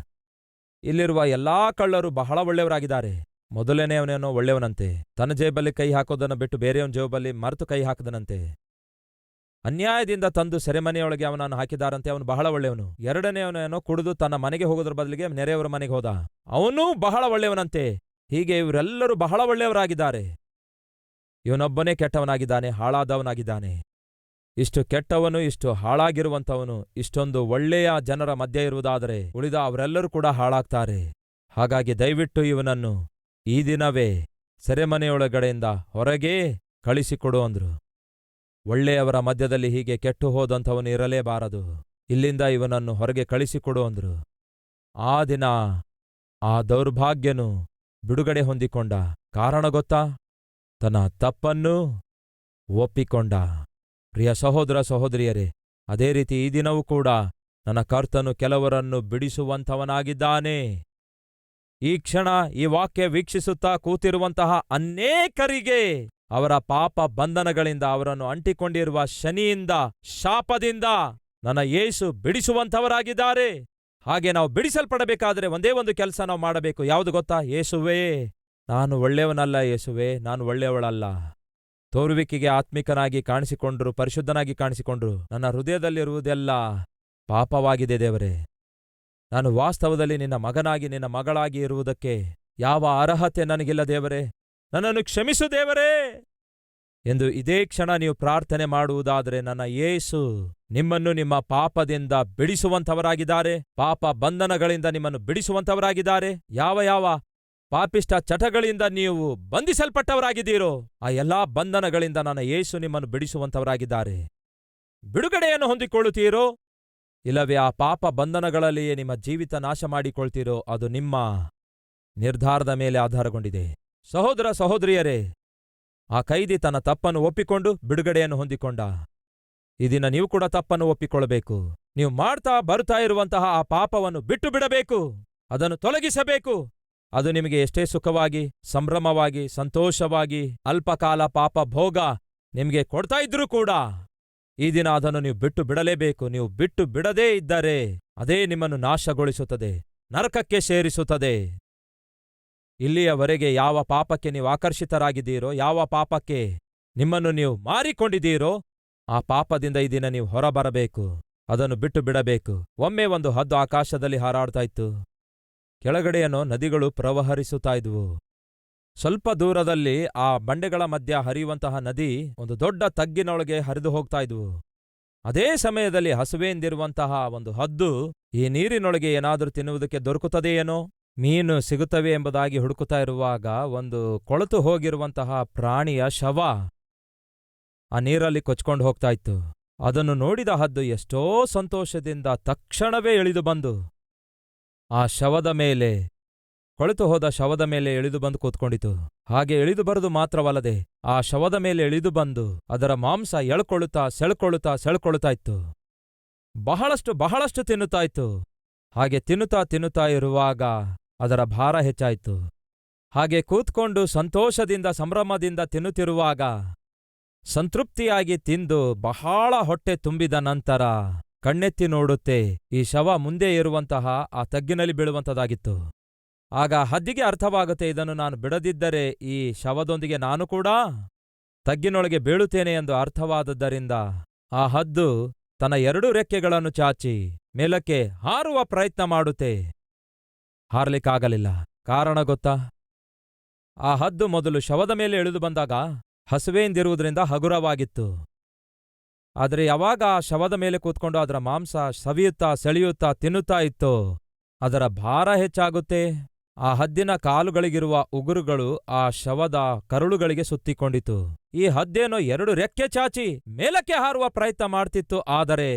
ಇಲ್ಲಿರುವ ಎಲ್ಲಾ ಕಳ್ಳರು ಬಹಳ ಒಳ್ಳೆಯವರಾಗಿದ್ದಾರೆ. ಮೊದಲನೆಯವನೇನೋ ಒಳ್ಳೆಯವನಂತೆ, ತನ್ನ ಜೇಬಲ್ಲಿ ಕೈ ಹಾಕೋದನ್ನು ಬಿಟ್ಟು ಬೇರೆಯವನ ಜೇಬಲ್ಲಿ ಮರೆತು ಕೈ ಹಾಕದನಂತೆ. ಅನ್ಯಾಯದಿಂದ ತಂದು ಸೆರೆಮನೆಯೊಳಗೆ ಅವನನ್ನು ಹಾಕಿದಾರಂತೆ, ಅವನು ಬಹಳ ಒಳ್ಳೆಯವನು. ಎರಡನೆಯವನೇನೋ ಕುಡಿದು ತನ್ನ ಮನೆಗೆ ಹೋಗೋದ್ರ ಬದಲಿಗೆ ನೆರೆಯವರ ಮನೆಗೆ ಹೋದ, ಅವನೂ ಬಹಳ ಒಳ್ಳೆಯವನಂತೆ. ಹೀಗೆ ಇವರೆಲ್ಲರೂ ಬಹಳ ಒಳ್ಳೆಯವರಾಗಿದ್ದಾರೆ. ಇವನೊಬ್ಬನೇ ಕೆಟ್ಟವನಾಗಿದ್ದಾನೆ, ಹಾಳಾದವನಾಗಿದ್ದಾನೆ. ಇಷ್ಟು ಕೆಟ್ಟವನು, ಇಷ್ಟು ಹಾಳಾಗಿರುವಂಥವನು ಇಷ್ಟೊಂದು ಒಳ್ಳೆಯ ಜನರ ಮಧ್ಯೆ ಇರುವುದಾದರೆ ಉಳಿದ ಅವರೆಲ್ಲರೂ ಕೂಡ ಹಾಳಾಗ್ತಾರೆ. ಹಾಗಾಗಿ ದಯವಿಟ್ಟು ಇವನನ್ನು ಈ ದಿನವೇ ಸೆರೆಮನೆಯೊಳಗಡೆಯಿಂದ ಹೊರಗೇ ಕಳಿಸಿಕೊಡು ಅಂದ್ರು. ಒಳ್ಳೆಯವರ ಮಧ್ಯದಲ್ಲಿ ಹೀಗೆ ಕೆಟ್ಟು ಹೋದಂಥವನು ಇರಲೇಬಾರದು. ಇಲ್ಲಿಂದ ಇವನನ್ನು ಹೊರಗೆ ಕಳಿಸಿಕೊಡು ಅಂದ್ರು. ಆ ದಿನ ಆ ದೌರ್ಭಾಗ್ಯನು ಬಿಡುಗಡೆ ಹೊಂದಿಕೊಂಡ. ಕಾರಣ ಗೊತ್ತಾ? ತನ್ನ ತಪ್ಪನ್ನು ಒಪ್ಪಿಕೊಂಡ. ಪ್ರಿಯ ಸಹೋದರ ಸಹೋದರಿಯರೇ, ಅದೇ ರೀತಿ ಈ ದಿನವೂ ಕೂಡ ನನ್ನ ಕರ್ತನು ಕೆಲವರನ್ನು ಬಿಡಿಸುವಂಥವನಾಗಿದ್ದಾನೆ. ಈ ಕ್ಷಣ ಈ ವಾಕ್ಯ ವೀಕ್ಷಿಸುತ್ತಾ ಕೂತಿರುವಂತಹ ಅನೇಕರಿಗೆ ಅವರ ಪಾಪ ಬಂಧನಗಳಿಂದ, ಅವರನ್ನು ಅಂಟಿಕೊಂಡಿರುವ ಶನಿಯಿಂದ, ಶಾಪದಿಂದ ನನ್ನ ಯೇಸು ಬಿಡಿಸುವಂಥವರಾಗಿದ್ದಾರೆ. ಹಾಗೆ ನಾವು ಬಿಡಿಸಲ್ಪಡಬೇಕಾದರೆ ಒಂದೇ ಒಂದು ಕೆಲಸ ನಾವು ಮಾಡಬೇಕು. ಯಾವುದು ಗೊತ್ತಾ? ಯೇಸುವೇ, ನಾನು ಒಳ್ಳೆಯವನಲ್ಲ, ಯೇಸುವೇ ನಾನು ಒಳ್ಳೆಯವಳಲ್ಲ. ತೋರುವಿಕೆಗೆ ಆತ್ಮಿಕನಾಗಿ ಕಾಣಿಸಿಕೊಂಡ್ರು, ಪರಿಶುದ್ಧನಾಗಿ ಕಾಣಿಸಿಕೊಂಡ್ರು, ನನ್ನ ಹೃದಯದಲ್ಲಿರುವುದೆಲ್ಲ ಪಾಪವಾಗಿದೆ ದೇವರೇ. ನಾನು ವಾಸ್ತವದಲ್ಲಿ ನಿನ್ನ ಮಗನಾಗಿ, ನಿನ್ನ ಮಗಳಾಗಿ ಇರುವುದಕ್ಕೆ ಯಾವ ಅರ್ಹತೆ ನನಗಿಲ್ಲ ದೇವರೇ, ನನ್ನನ್ನು ಕ್ಷಮಿಸು ದೇವರೇ ಎಂದು ಇದೇ ಕ್ಷಣ ನೀವು ಪ್ರಾರ್ಥನೆ ಮಾಡುವುದಾದರೆ ನನ್ನ ಯೇಸು ನಿಮ್ಮನ್ನು ನಿಮ್ಮ ಪಾಪದಿಂದ ಬಿಡಿಸುವಂಥವರಾಗಿದ್ದಾರೆ. ಪಾಪ ಬಂಧನಗಳಿಂದ ನಿಮ್ಮನ್ನು ಬಿಡಿಸುವಂಥವರಾಗಿದ್ದಾರೆ. ಯಾವ ಯಾವ ಪಾಪಿಷ್ಟ ಚಟಗಳಿಂದ ನೀವು ಬಂಧಿಸಲ್ಪಟ್ಟವರಾಗಿದ್ದೀರೋ ಆ ಎಲ್ಲಾ ಬಂಧನಗಳಿಂದ ನನ್ನ ಯೇಸು ನಿಮ್ಮನ್ನು ಬಿಡಿಸುವಂಥವರಾಗಿದ್ದಾರೆ. ಬಿಡುಗಡೆಯನ್ನು ಹೊಂದಿಕೊಳ್ಳುತ್ತೀರೋ, ಇಲ್ಲವೇ ಆ ಪಾಪ ಬಂಧನಗಳಲ್ಲಿಯೇ ನಿಮ್ಮ ಜೀವಿತ ನಾಶ ಮಾಡಿಕೊಳ್ತೀರೋ, ಅದು ನಿಮ್ಮ ನಿರ್ಧಾರದ ಮೇಲೆ ಆಧಾರಗೊಂಡಿದೆ. ಸಹೋದರ ಸಹೋದರಿಯರೇ, ಆ ಕೈದಿ ತನ್ನ ತಪ್ಪನ್ನು ಒಪ್ಪಿಕೊಂಡು ಬಿಡುಗಡೆಯನ್ನು ಹೊಂದಿಕೊಂಡ. ಈ ದಿನ ನೀವು ಕೂಡ ತಪ್ಪನ್ನು ಒಪ್ಪಿಕೊಳ್ಳಬೇಕು. ನೀವು ಮಾಡ್ತಾ ಬರುತ್ತಾ ಇರುವಂತಹ ಆ ಪಾಪವನ್ನು ಬಿಟ್ಟು ಬಿಡಬೇಕು, ಅದನ್ನು ತೊಲಗಿಸಬೇಕು. ಅದು ನಿಮಗೆ ಎಷ್ಟೇ ಸುಖವಾಗಿ, ಸಂಭ್ರಮವಾಗಿ, ಸಂತೋಷವಾಗಿ, ಅಲ್ಪಕಾಲ ಪಾಪ ಭೋಗ ನಿಮಗೆ ಕೊಡ್ತಾ ಇದ್ರೂ ಕೂಡ ಈ ದಿನ ಅದನ್ನು ನೀವು ಬಿಟ್ಟು ಬಿಡಲೇಬೇಕು. ನೀವು ಬಿಟ್ಟು ಬಿಡದೇ ಇದ್ದರೆ ಅದೇ ನಿಮ್ಮನ್ನು ನಾಶಗೊಳಿಸುತ್ತದೆ, ನರಕಕ್ಕೆ ಸೇರಿಸುತ್ತದೆ. ಇಲ್ಲಿಯವರೆಗೆ ಯಾವ ಪಾಪಕ್ಕೆ ನೀವು ಆಕರ್ಷಿತರಾಗಿದ್ದೀರೋ, ಯಾವ ಪಾಪಕ್ಕೆ ನಿಮ್ಮನ್ನು ನೀವು ಮಾರಿಕೊಂಡಿದ್ದೀರೋ, ಆ ಪಾಪದಿಂದ ಈ ದಿನ ನೀವು ಹೊರಬರಬೇಕು, ಅದನ್ನು ಬಿಟ್ಟು ಬಿಡಬೇಕು. ಒಮ್ಮೆ ಒಂದು ಹದ್ದು ಆಕಾಶದಲ್ಲಿ ಹಾರಾಡ್ತಾ ಇತ್ತು. ಕೆಳಗಡೆಯೇನೋ ನದಿಗಳು ಪ್ರವಹರಿಸುತ್ತಾ ಇದ್ವು. ಸ್ವಲ್ಪ ದೂರದಲ್ಲಿ ಆ ಬಂಡೆಗಳ ಮಧ್ಯ ಹರಿಯುವಂತಹ ನದಿ ಒಂದು ದೊಡ್ಡ ತಗ್ಗಿನೊಳಗೆ ಹರಿದು ಹೋಗ್ತಾ ಇದ್ವು. ಅದೇ ಸಮಯದಲ್ಲಿ ಹಸುವೆಂದಿರುವಂತಹ ಒಂದು ಹದ್ದು ಈ ನೀರಿನೊಳಗೆ ಏನಾದರೂ ತಿನ್ನುವುದಕ್ಕೆ ದೊರಕುತ್ತದೆಯೇನೋ, ಮೀನು ಸಿಗುತ್ತವೆ ಎಂಬುದಾಗಿ ಹುಡುಕುತ್ತಾ ಇರುವಾಗ ಒಂದು ಕೊಳೆತು ಹೋಗಿರುವಂತಹ ಪ್ರಾಣಿಯ ಶವ ಆ ನೀರಲ್ಲಿ ಕೊಚ್ಕೊಂಡು ಹೋಗ್ತಾ ಇತ್ತು. ಅದನ್ನು ನೋಡಿದ ಹದ್ದು ಎಷ್ಟೋ ಸಂತೋಷದಿಂದ ತಕ್ಷಣವೇ ಇಳಿದು ಬಂದು ಆ ಶವದ ಮೇಲೆ, ಕೊಳೆತು ಹೋದ ಶವದ ಮೇಲೆ ಇಳಿದು ಬಂದು ಕೂತ್ಕೊಂಡಿತು. ಹಾಗೆ ಇಳಿದು ಬರುವುದು ಮಾತ್ರವಲ್ಲದೆ ಆ ಶವದ ಮೇಲೆ ಇಳಿದು ಬಂದು ಅದರ ಮಾಂಸ ಸೆಳ್ಕೊಳ್ಳುತ್ತಾ ಇತ್ತು. ಬಹಳಷ್ಟು ತಿನ್ನುತ್ತಾ ಇತ್ತು. ಹಾಗೆ ತಿನ್ನುತ್ತಾ ಇರುವಾಗ ಅದರ ಭಾರ ಹೆಚ್ಚಾಯಿತು. ಹಾಗೆ ಕೂತ್ಕೊಂಡು ಸಂತೋಷದಿಂದ ಸಂಭ್ರಮದಿಂದ ತಿನ್ನುತ್ತಿರುವಾಗ ಸಂತೃಪ್ತಿಯಾಗಿ ತಿಂದು ಬಹಳ ಹೊಟ್ಟೆ ತುಂಬಿದ ನಂತರ ಕಣ್ಣೆತ್ತಿ ನೋಡುತ್ತೆ, ಈ ಶವ ಮುಂದೆ ಇರುವಂತಹ ಆ ತಗ್ಗಿನಲ್ಲಿ ಬೀಳುವಂಥದ್ದಾಗಿತ್ತು. ಆಗ ಹದ್ದಿಗೆ ಅರ್ಥವಾಗುತ್ತೆ, ಇದನ್ನು ನಾನು ಬಿಡದಿದ್ದರೆ ಈ ಶವದೊಂದಿಗೆ ನಾನು ಕೂಡ ತಗ್ಗಿನೊಳಗೆ ಬೀಳುತ್ತೇನೆ ಎಂದು ಅರ್ಥವಾದದ್ದರಿಂದ ಆ ಹದ್ದು ತನ್ನ 2 ರೆಕ್ಕೆಗಳನ್ನು ಚಾಚಿ ಮೇಲಕ್ಕೆ ಹಾರುವ ಪ್ರಯತ್ನ ಮಾಡುತ್ತೆ. ಹಾರಲಿಕ್ಕಾಗಲಿಲ್ಲ. ಕಾರಣ ಗೊತ್ತಾ? ಆ ಹದ್ದು ಮೊದಲು ಶವದ ಮೇಲೆ ಇಳಿದು ಬಂದಾಗ ಹಸುವೆಯಿಂದಿರುವುದರಿಂದ ಹಗುರವಾಗಿತ್ತು. ಆದರೆ ಯಾವಾಗ ಆ ಶವದ ಮೇಲೆ ಕೂತ್ಕೊಂಡು ಅದರ ಮಾಂಸ ಸೆಳೆಯುತ್ತಾ ತಿನ್ನುತ್ತಾ ಇತ್ತೋ ಅದರ ಭಾರ ಹೆಚ್ಚಾಗುತ್ತೆ. ಆ ಹದ್ದಿನ ಕಾಲುಗಳಿಗಿರುವ ಉಗುರುಗಳು ಆ ಶವದ ಕರುಳುಗಳಿಗೆ ಸುತ್ತಿಕೊಂಡಿತು. ಈ ಹದ್ದೇನೋ 2 ರೆಕ್ಕೆ ಚಾಚಿ ಮೇಲಕ್ಕೆ ಹಾರುವ ಪ್ರಯತ್ನ ಮಾಡ್ತಿತ್ತು. ಆದರೆ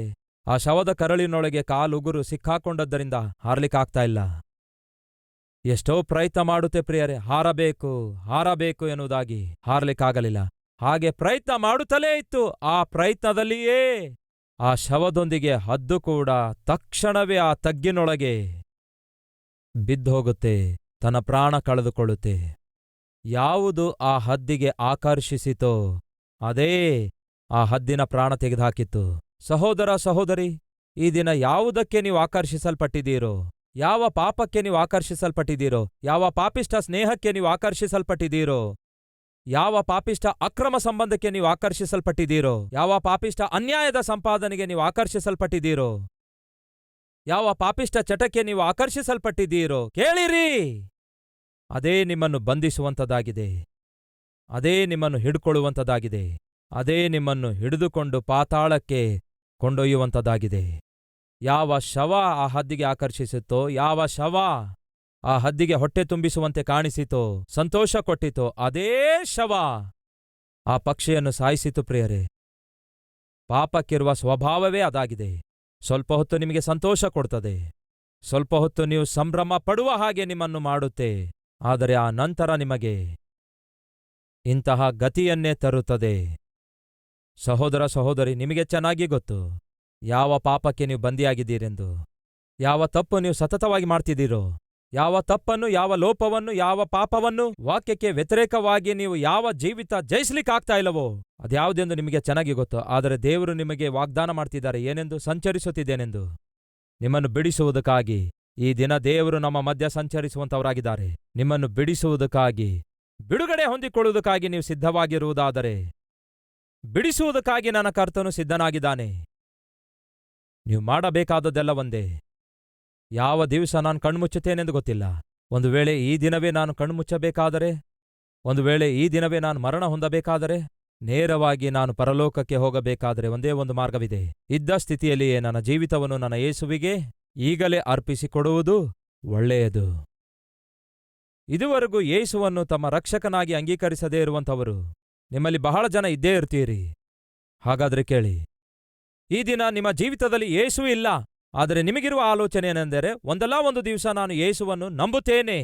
ಆ ಶವದ ಕರಳಿನೊಳಗೆ ಕಾಲುಗುರು ಸಿಕ್ಕಾಕೊಂಡದ್ದರಿಂದ ಹಾರ್ಲಿಕ್ಕಾಗ್ತಾ ಇಲ್ಲ. ಎಷ್ಟೋ ಪ್ರಯತ್ನ ಮಾಡುತ್ತೆ ಪ್ರಿಯರೇ, ಹಾರಬೇಕು ಎನ್ನುವುದಾಗಿ. ಹಾರ್ಲಿಕ್ಕಾಗಲಿಲ್ಲ. ಹಾಗೆ ಪ್ರಯತ್ನ ಮಾಡುತ್ತಲೇ ಇತ್ತು. ಆ ಪ್ರಯತ್ನದಲ್ಲಿಯೇ ಆ ಶವದೊಂದಿಗೆ ಹದ್ದು ಕೂಡ ತಕ್ಷಣವೇ ಆ ತಗ್ಗಿನೊಳಗೆ ಬಿದ್ದೋಗುತ್ತೆ, ತನ್ನ ಪ್ರಾಣ ಕಳೆದುಕೊಳ್ಳುತ್ತೆ. ಯಾವುದು ಆ ಹದ್ದಿಗೆ ಆಕರ್ಷಿಸಿತೋ ಅದೇ ಆ ಹದ್ದಿನ ಪ್ರಾಣ ತೆಗೆದುಹಾಕಿತ್ತು. ಸಹೋದರ ಸಹೋದರಿ, ಈ ದಿನ ಯಾವುದಕ್ಕೆ ನೀವು ಆಕರ್ಷಿಸಲ್ಪಟ್ಟಿದ್ದೀರೋ? ಯಾವ ಪಾಪಕ್ಕೆ ನೀವು ಆಕರ್ಷಿಸಲ್ಪಟ್ಟಿದ್ದೀರೋ? ಯಾವ ಪಾಪಿಷ್ಟ ಸ್ನೇಹಕ್ಕೆ ನೀವು ಆಕರ್ಷಿಸಲ್ಪಟ್ಟಿದ್ದೀರೋ? ಯಾವ ಪಾಪಿಷ್ಟ ಅಕ್ರಮ ಸಂಬಂಧಕ್ಕೆ ನೀವು ಆಕರ್ಷಿಸಲ್ಪಟ್ಟಿದ್ದೀರೋ? ಯಾವ ಪಾಪಿಷ್ಟ ಅನ್ಯಾಯದ ಸಂಪಾದನೆಗೆ ನೀವು ಆಕರ್ಷಿಸಲ್ಪಟ್ಟಿದ್ದೀರೋ? ಯಾವ ಪಾಪಿಷ್ಟ ಚಟಕ್ಕೆ ನೀವು ಆಕರ್ಷಿಸಲ್ಪಟ್ಟಿದ್ದೀರೋ? ಕೇಳಿರಿ, ಅದೇ ನಿಮ್ಮನ್ನು ಬಂಧಿಸುವಂಥದ್ದಾಗಿದೆ. ಅದೇ ನಿಮ್ಮನ್ನು ಹಿಡ್ಕೊಳ್ಳುವಂಥದ್ದಾಗಿದೆ. ಅದೇ ನಿಮ್ಮನ್ನು ಹಿಡಿದುಕೊಂಡು ಪಾತಾಳಕ್ಕೆ ಕೊಂಡೊಯ್ಯುವಂಥದ್ದಾಗಿದೆ. ಯಾವ ಶವ ಆ ಹದ್ದಿಗೆ ಆಕರ್ಷಿಸುತ್ತೋ, ಯಾವ ಶವ ಆ ಹದ್ದಿಗೆ ಹೊಟ್ಟೆ ತುಂಬಿಸುವಂತೆ ಕಾಣಿಸಿತೋ, ಸಂತೋಷ ಕೊಟ್ಟಿತೋ, ಅದೇ ಶವ ಆ ಪಕ್ಷಿಯನ್ನು ಸಾಯಿಸಿತು. ಪ್ರಿಯರೇ, ಪಾಪಕ್ಕಿರುವ ಸ್ವಭಾವವೇ ಅದಾಗಿದೆ. ಸ್ವಲ್ಪ ಹೊತ್ತು ನಿಮಗೆ ಸಂತೋಷ ಕೊಡ್ತದೆ, ಸ್ವಲ್ಪ ಹೊತ್ತು ನೀವು ಸಂಭ್ರಮ ಪಡುವ ಹಾಗೆ ನಿಮ್ಮನ್ನು ಮಾಡುತ್ತೆ. ಆದರೆ ಆ ನಂತರ ನಿಮಗೆ ಇಂತಹ ಗತಿಯನ್ನೇ ತರುತ್ತದೆ. ಸಹೋದರ ಸಹೋದರಿ, ನಿಮಗೆ ಚೆನ್ನಾಗಿ ಗೊತ್ತು ಯಾವ ಪಾಪಕ್ಕೆ ನೀವು ಬಂದಿಯಾಗಿದ್ದೀರೆಂದು, ಯಾವ ತಪ್ಪು ನೀವು ಸತತವಾಗಿ ಮಾಡ್ತಿದ್ದೀರೋ, ಯಾವ ತಪ್ಪನ್ನು, ಯಾವ ಲೋಪವನ್ನು, ಯಾವ ಪಾಪವನ್ನು, ವಾಕ್ಯಕ್ಕೆ ವ್ಯತಿರೇಕವಾಗಿ ನೀವು ಯಾವ ಜೀವಿತ ಜಯಿಸ್ಲಿಕ್ಕಾಗ್ತಾ ಇಲ್ಲವೋ ಅದ್ಯಾವುದೆಂದು ನಿಮಗೆ ಚೆನ್ನಾಗಿ ಗೊತ್ತು. ಆದರೆ ದೇವರು ನಿಮಗೆ ವಾಗ್ದಾನ ಮಾಡ್ತಿದ್ದಾರೆ, ಏನೆಂದು? ಸಂಚರಿಸುತ್ತಿದ್ದೇನೆಂದು. ನಿಮ್ಮನ್ನು ಬಿಡಿಸುವುದಕ್ಕಾಗಿ ಈ ದಿನ ದೇವರು ನಮ್ಮ ಮಧ್ಯ ಸಂಚರಿಸುವಂತವರಾಗಿದ್ದಾರೆ. ನಿಮ್ಮನ್ನು ಬಿಡಿಸುವುದಕ್ಕಾಗಿ, ಬಿಡುಗಡೆ ಹೊಂದಿಕೊಳ್ಳುವುದಕ್ಕಾಗಿ ನೀವು ಸಿದ್ಧವಾಗಿರುವುದಾದರೆ, ಬಿಡಿಸುವುದಕ್ಕಾಗಿ ನನ್ನ ಕರ್ತನು ಸಿದ್ಧನಾಗಿದ್ದಾನೆ. ನೀವು ಮಾಡಬೇಕಾದದ್ದೆಲ್ಲ ಒಂದೇ. ಯಾವ ದಿವಸ ನಾನು ಕಣ್ಮುಚ್ಚುತ್ತೇನೆಂದು ಗೊತ್ತಿಲ್ಲ. ಒಂದು ವೇಳೆ ಈ ದಿನವೇ ನಾನು ಕಣ್ಮುಚ್ಚಬೇಕಾದರೆ, ಒಂದು ವೇಳೆ ಈ ದಿನವೇ ನಾನು ಮರಣ ಹೊಂದಬೇಕಾದರೆ, ನೇರವಾಗಿ ನಾನು ಪರಲೋಕಕ್ಕೆ ಹೋಗಬೇಕಾದರೆ ಒಂದೇ ಒಂದು ಮಾರ್ಗವಿದೆ. ಇದ್ದ ಸ್ಥಿತಿಯಲ್ಲಿಯೇ ನನ್ನ ಜೀವಿತವನ್ನು ನನ್ನ ಯೇಸುವಿಗೆ ಈಗಲೇ ಅರ್ಪಿಸಿಕೊಡುವುದು ಒಳ್ಳೆಯದು. ಇದುವರೆಗೂ ಯೇಸುವನ್ನು ತಮ್ಮ ರಕ್ಷಕನಾಗಿ ಅಂಗೀಕರಿಸದೇ ಇರುವಂಥವರು ನಿಮ್ಮಲ್ಲಿ ಬಹಳ ಜನ ಇದ್ದೇ ಇರ್ತೀರಿ. ಹಾಗಾದರೆ ಕೇಳಿ, ಈ ದಿನ ನಿಮ್ಮ ಜೀವಿತದಲ್ಲಿ ಯೇಸು ಇಲ್ಲ. ಆದರೆ ನಿಮಗಿರುವ ಆಲೋಚನೆ ಏನೆಂದರೆ, ಒಂದಲ್ಲ ಒಂದು ದಿವಸ ನಾನು ಯೇಸುವನ್ನು ನಂಬುತ್ತೇನೆ,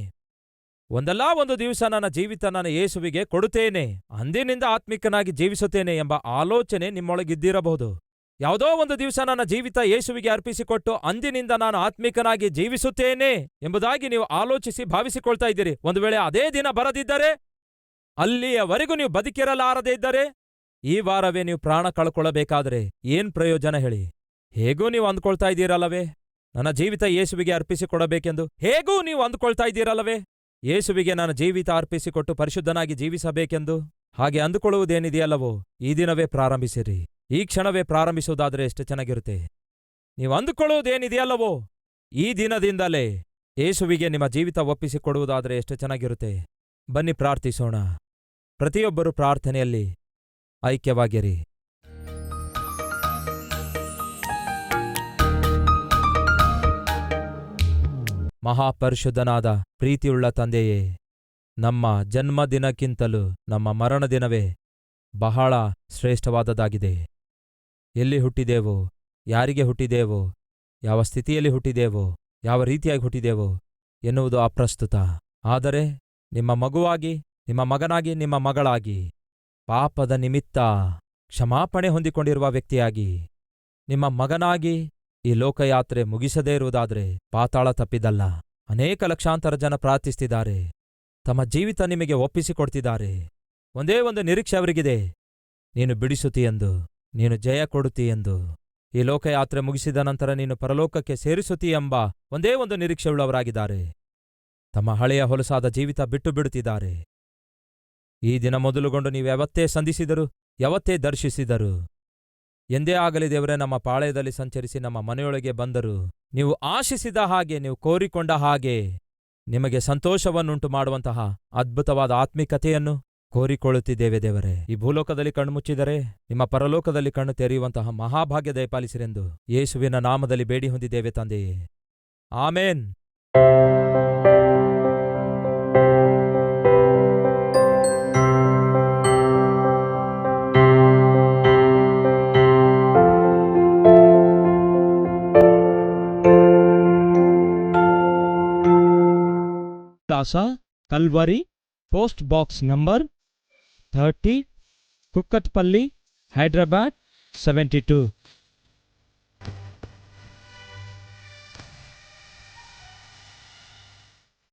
ಒಂದಲ್ಲ ಒಂದು ದಿವಸ ನನ್ನ ಜೀವಿತ ನನ್ನ ಯೇಸುವಿಗೆ ಕೊಡುತ್ತೇನೆ, ಅಂದಿನಿಂದ ಆತ್ಮಿಕನಾಗಿ ಜೀವಿಸುತ್ತೇನೆ ಎಂಬ ಆಲೋಚನೆ ನಿಮ್ಮೊಳಗಿದ್ದಿರಬಹುದು. ಯಾವುದೋ ಒಂದು ದಿವಸ ನನ್ನ ಜೀವಿತ ಯೇಸುವಿಗೆ ಅರ್ಪಿಸಿಕೊಟ್ಟು ಅಂದಿನಿಂದ ನಾನು ಆತ್ಮಿಕನಾಗಿ ಜೀವಿಸುತ್ತೇನೆ ಎಂಬುದಾಗಿ ನೀವು ಆಲೋಚಿಸಿ ಭಾವಿಸಿಕೊಳ್ತಾ ಇದ್ದೀರಿ. ಒಂದು ವೇಳೆ ಅದೇ ದಿನ ಬರದಿದ್ದರೆ, ಅಲ್ಲಿಯವರೆಗೂ ನೀವು ಬದುಕಿರಲಾರದೇ ಇದ್ದರೆ, ಈ ವಾರವೇ ನೀವು ಪ್ರಾಣ ಕಳ್ಕೊಳ್ಳಬೇಕಾದರೆ ಏನ್ ಪ್ರಯೋಜನ ಹೇಳಿ? ಹೇಗೂ ನೀವು ಅಂದ್ಕೊಳ್ತಾ ಇದ್ದೀರಲ್ಲವೇ, ನನ್ನ ಜೀವಿತ ಯೇಸುವಿಗೆ ಅರ್ಪಿಸಿಕೊಡಬೇಕೆಂದು? ಹೇಗೂ ನೀವು ಅಂದುಕೊಳ್ತಾ ಇದ್ದೀರಲ್ಲವೇ, ಯೇಸುವಿಗೆ ನನ್ನ ಜೀವಿತ ಅರ್ಪಿಸಿಕೊಟ್ಟು ಪರಿಶುದ್ಧನಾಗಿ ಜೀವಿಸಬೇಕೆಂದು? ಹಾಗೆ ಅಂದುಕೊಳ್ಳುವುದೇನಿದೆಯಲ್ಲವೋ, ಈ ದಿನವೇ ಪ್ರಾರಂಭಿಸಿರಿ. ಈ ಕ್ಷಣವೇ ಪ್ರಾರಂಭಿಸುವುದಾದರೆ ಎಷ್ಟು ಚೆನ್ನಾಗಿರುತ್ತೆ. ನೀವು ಅಂದುಕೊಳ್ಳುವುದೇನಿದೆಯಲ್ಲವೋ, ಈ ದಿನದಿಂದಲೇ ಯೇಸುವಿಗೆ ನಿಮ್ಮ ಜೀವಿತ ಒಪ್ಪಿಸಿಕೊಡುವುದಾದರೆ ಎಷ್ಟು ಚೆನ್ನಾಗಿರುತ್ತೆ. ಬನ್ನಿ ಪ್ರಾರ್ಥಿಸೋಣ. ಪ್ರತಿಯೊಬ್ಬರೂ ಪ್ರಾರ್ಥನೆಯಲ್ಲಿ ಐಕ್ಯವಾಗಿರಿ. ಮಹಾಪರಿಶುದ್ಧನಾದ ಪ್ರೀತಿಯುಳ್ಳ ತಂದೆಯೇ, ನಮ್ಮ ಜನ್ಮದಿನಕ್ಕಿಂತಲೂ ನಮ್ಮ ಮರಣದಿನವೇ ಬಹಳ ಶ್ರೇಷ್ಠವಾದದ್ದಾಗಿದೆ. ಎಲ್ಲಿ ಹುಟ್ಟಿದೇವೋ, ಯಾರಿಗೆ ಹುಟ್ಟಿದೇವೋ, ಯಾವ ಸ್ಥಿತಿಯಲ್ಲಿ ಹುಟ್ಟಿದೇವೋ, ಯಾವ ರೀತಿಯಾಗಿ ಹುಟ್ಟಿದೇವೋ ಎನ್ನುವುದು ಅಪ್ರಸ್ತುತ. ಆದರೆ ನಿಮ್ಮ ಮಗುವಾಗಿ ನಿಮ್ಮ ಮಗನಾಗಿ, ನಿಮ್ಮ ಮಗಳಾಗಿ, ಪಾಪದ ನಿಮಿತ್ತ ಕ್ಷಮಾಪಣೆ ಹೊಂದಿಕೊಂಡಿರುವ ವ್ಯಕ್ತಿಯಾಗಿ, ನಿಮ್ಮ ಮಗನಾಗಿ ಈ ಲೋಕಯಾತ್ರೆ ಮುಗಿಸದೇ ಇರುವುದಾದರೆ ಪಾತಾಳ ತಪ್ಪಿದ್ದಲ್ಲ. ಅನೇಕ ಲಕ್ಷಾಂತರ ಜನ ಪ್ರಾರ್ಥಿಸ್ತಿದ್ದಾರೆ, ತಮ್ಮ ಜೀವಿತ ನಿಮಗೆ ಒಪ್ಪಿಸಿಕೊಡ್ತಿದ್ದಾರೆ. ಒಂದೇ ಒಂದು ನಿರೀಕ್ಷೆ ಅವರಿಗಿದೆ, ನೀನು ಬಿಡಿಸುತ್ತೀಯೆಂದು, ನೀನು ಜಯ ಕೊಡುತ್ತೀಯೆಂದು. ಈ ಲೋಕಯಾತ್ರೆ ಮುಗಿಸಿದ ನಂತರ ನೀನು ಪರಲೋಕಕ್ಕೆ ಸೇರಿಸುತ್ತೀಯೆಂಬ ಒಂದೇ ಒಂದು ನಿರೀಕ್ಷೆಯುಳ್ಳವರಾಗಿದ್ದಾರೆ. ತಮ್ಮ ಹಳೆಯ ಹೊಲಸಾದ ಜೀವಿತ ಬಿಟ್ಟು ಬಿಡುತ್ತಿದ್ದಾರೆ. ಈ ದಿನ ಮೊದಲುಗೊಂಡು ನೀವು ಯಾವತ್ತೇ ಸಂಧಿಸಿದರು, ಯಾವತ್ತೇ ದರ್ಶಿಸಿದರು, ಎಂದೇ ಆಗಲಿ ದೇವರೇ ನಮ್ಮ ಪಾಳೆಯದಲ್ಲಿ ಸಂಚರಿಸಿ ನಮ್ಮ ಮನೆಯೊಳಗೆ ಬಂದರು ನೀವು ಆಶಿಸಿದ ಹಾಗೆ, ನೀವು ಕೋರಿಕೊಂಡ ಹಾಗೆ ನಿಮಗೆ ಸಂತೋಷವನ್ನುಂಟು ಮಾಡುವಂತಹ ಅದ್ಭುತವಾದ ಆತ್ಮಿಕತೆಯನ್ನು ಕೋರಿಕೊಳ್ಳುತ್ತಿದ್ದೇವೆ ದೇವರೇ. ಈ ಭೂಲೋಕದಲ್ಲಿ ಕಣ್ಣು ಮುಚ್ಚಿದರೆ ನಿಮ್ಮ ಪರಲೋಕದಲ್ಲಿ ಕಣ್ಣು ತೆರೆಯುವಂತಹ ಮಹಾಭಾಗ್ಯ ದಯಪಾಲಿಸಿರೆಂದು ಯೇಸುವಿನ ನಾಮದಲ್ಲಿ ಬೇಡಿ ಹೊಂದಿದ್ದೇವೆ ತಂದೆಯೇ, amen. Calvary, post box number 30, Kukatpally, Hyderabad 72.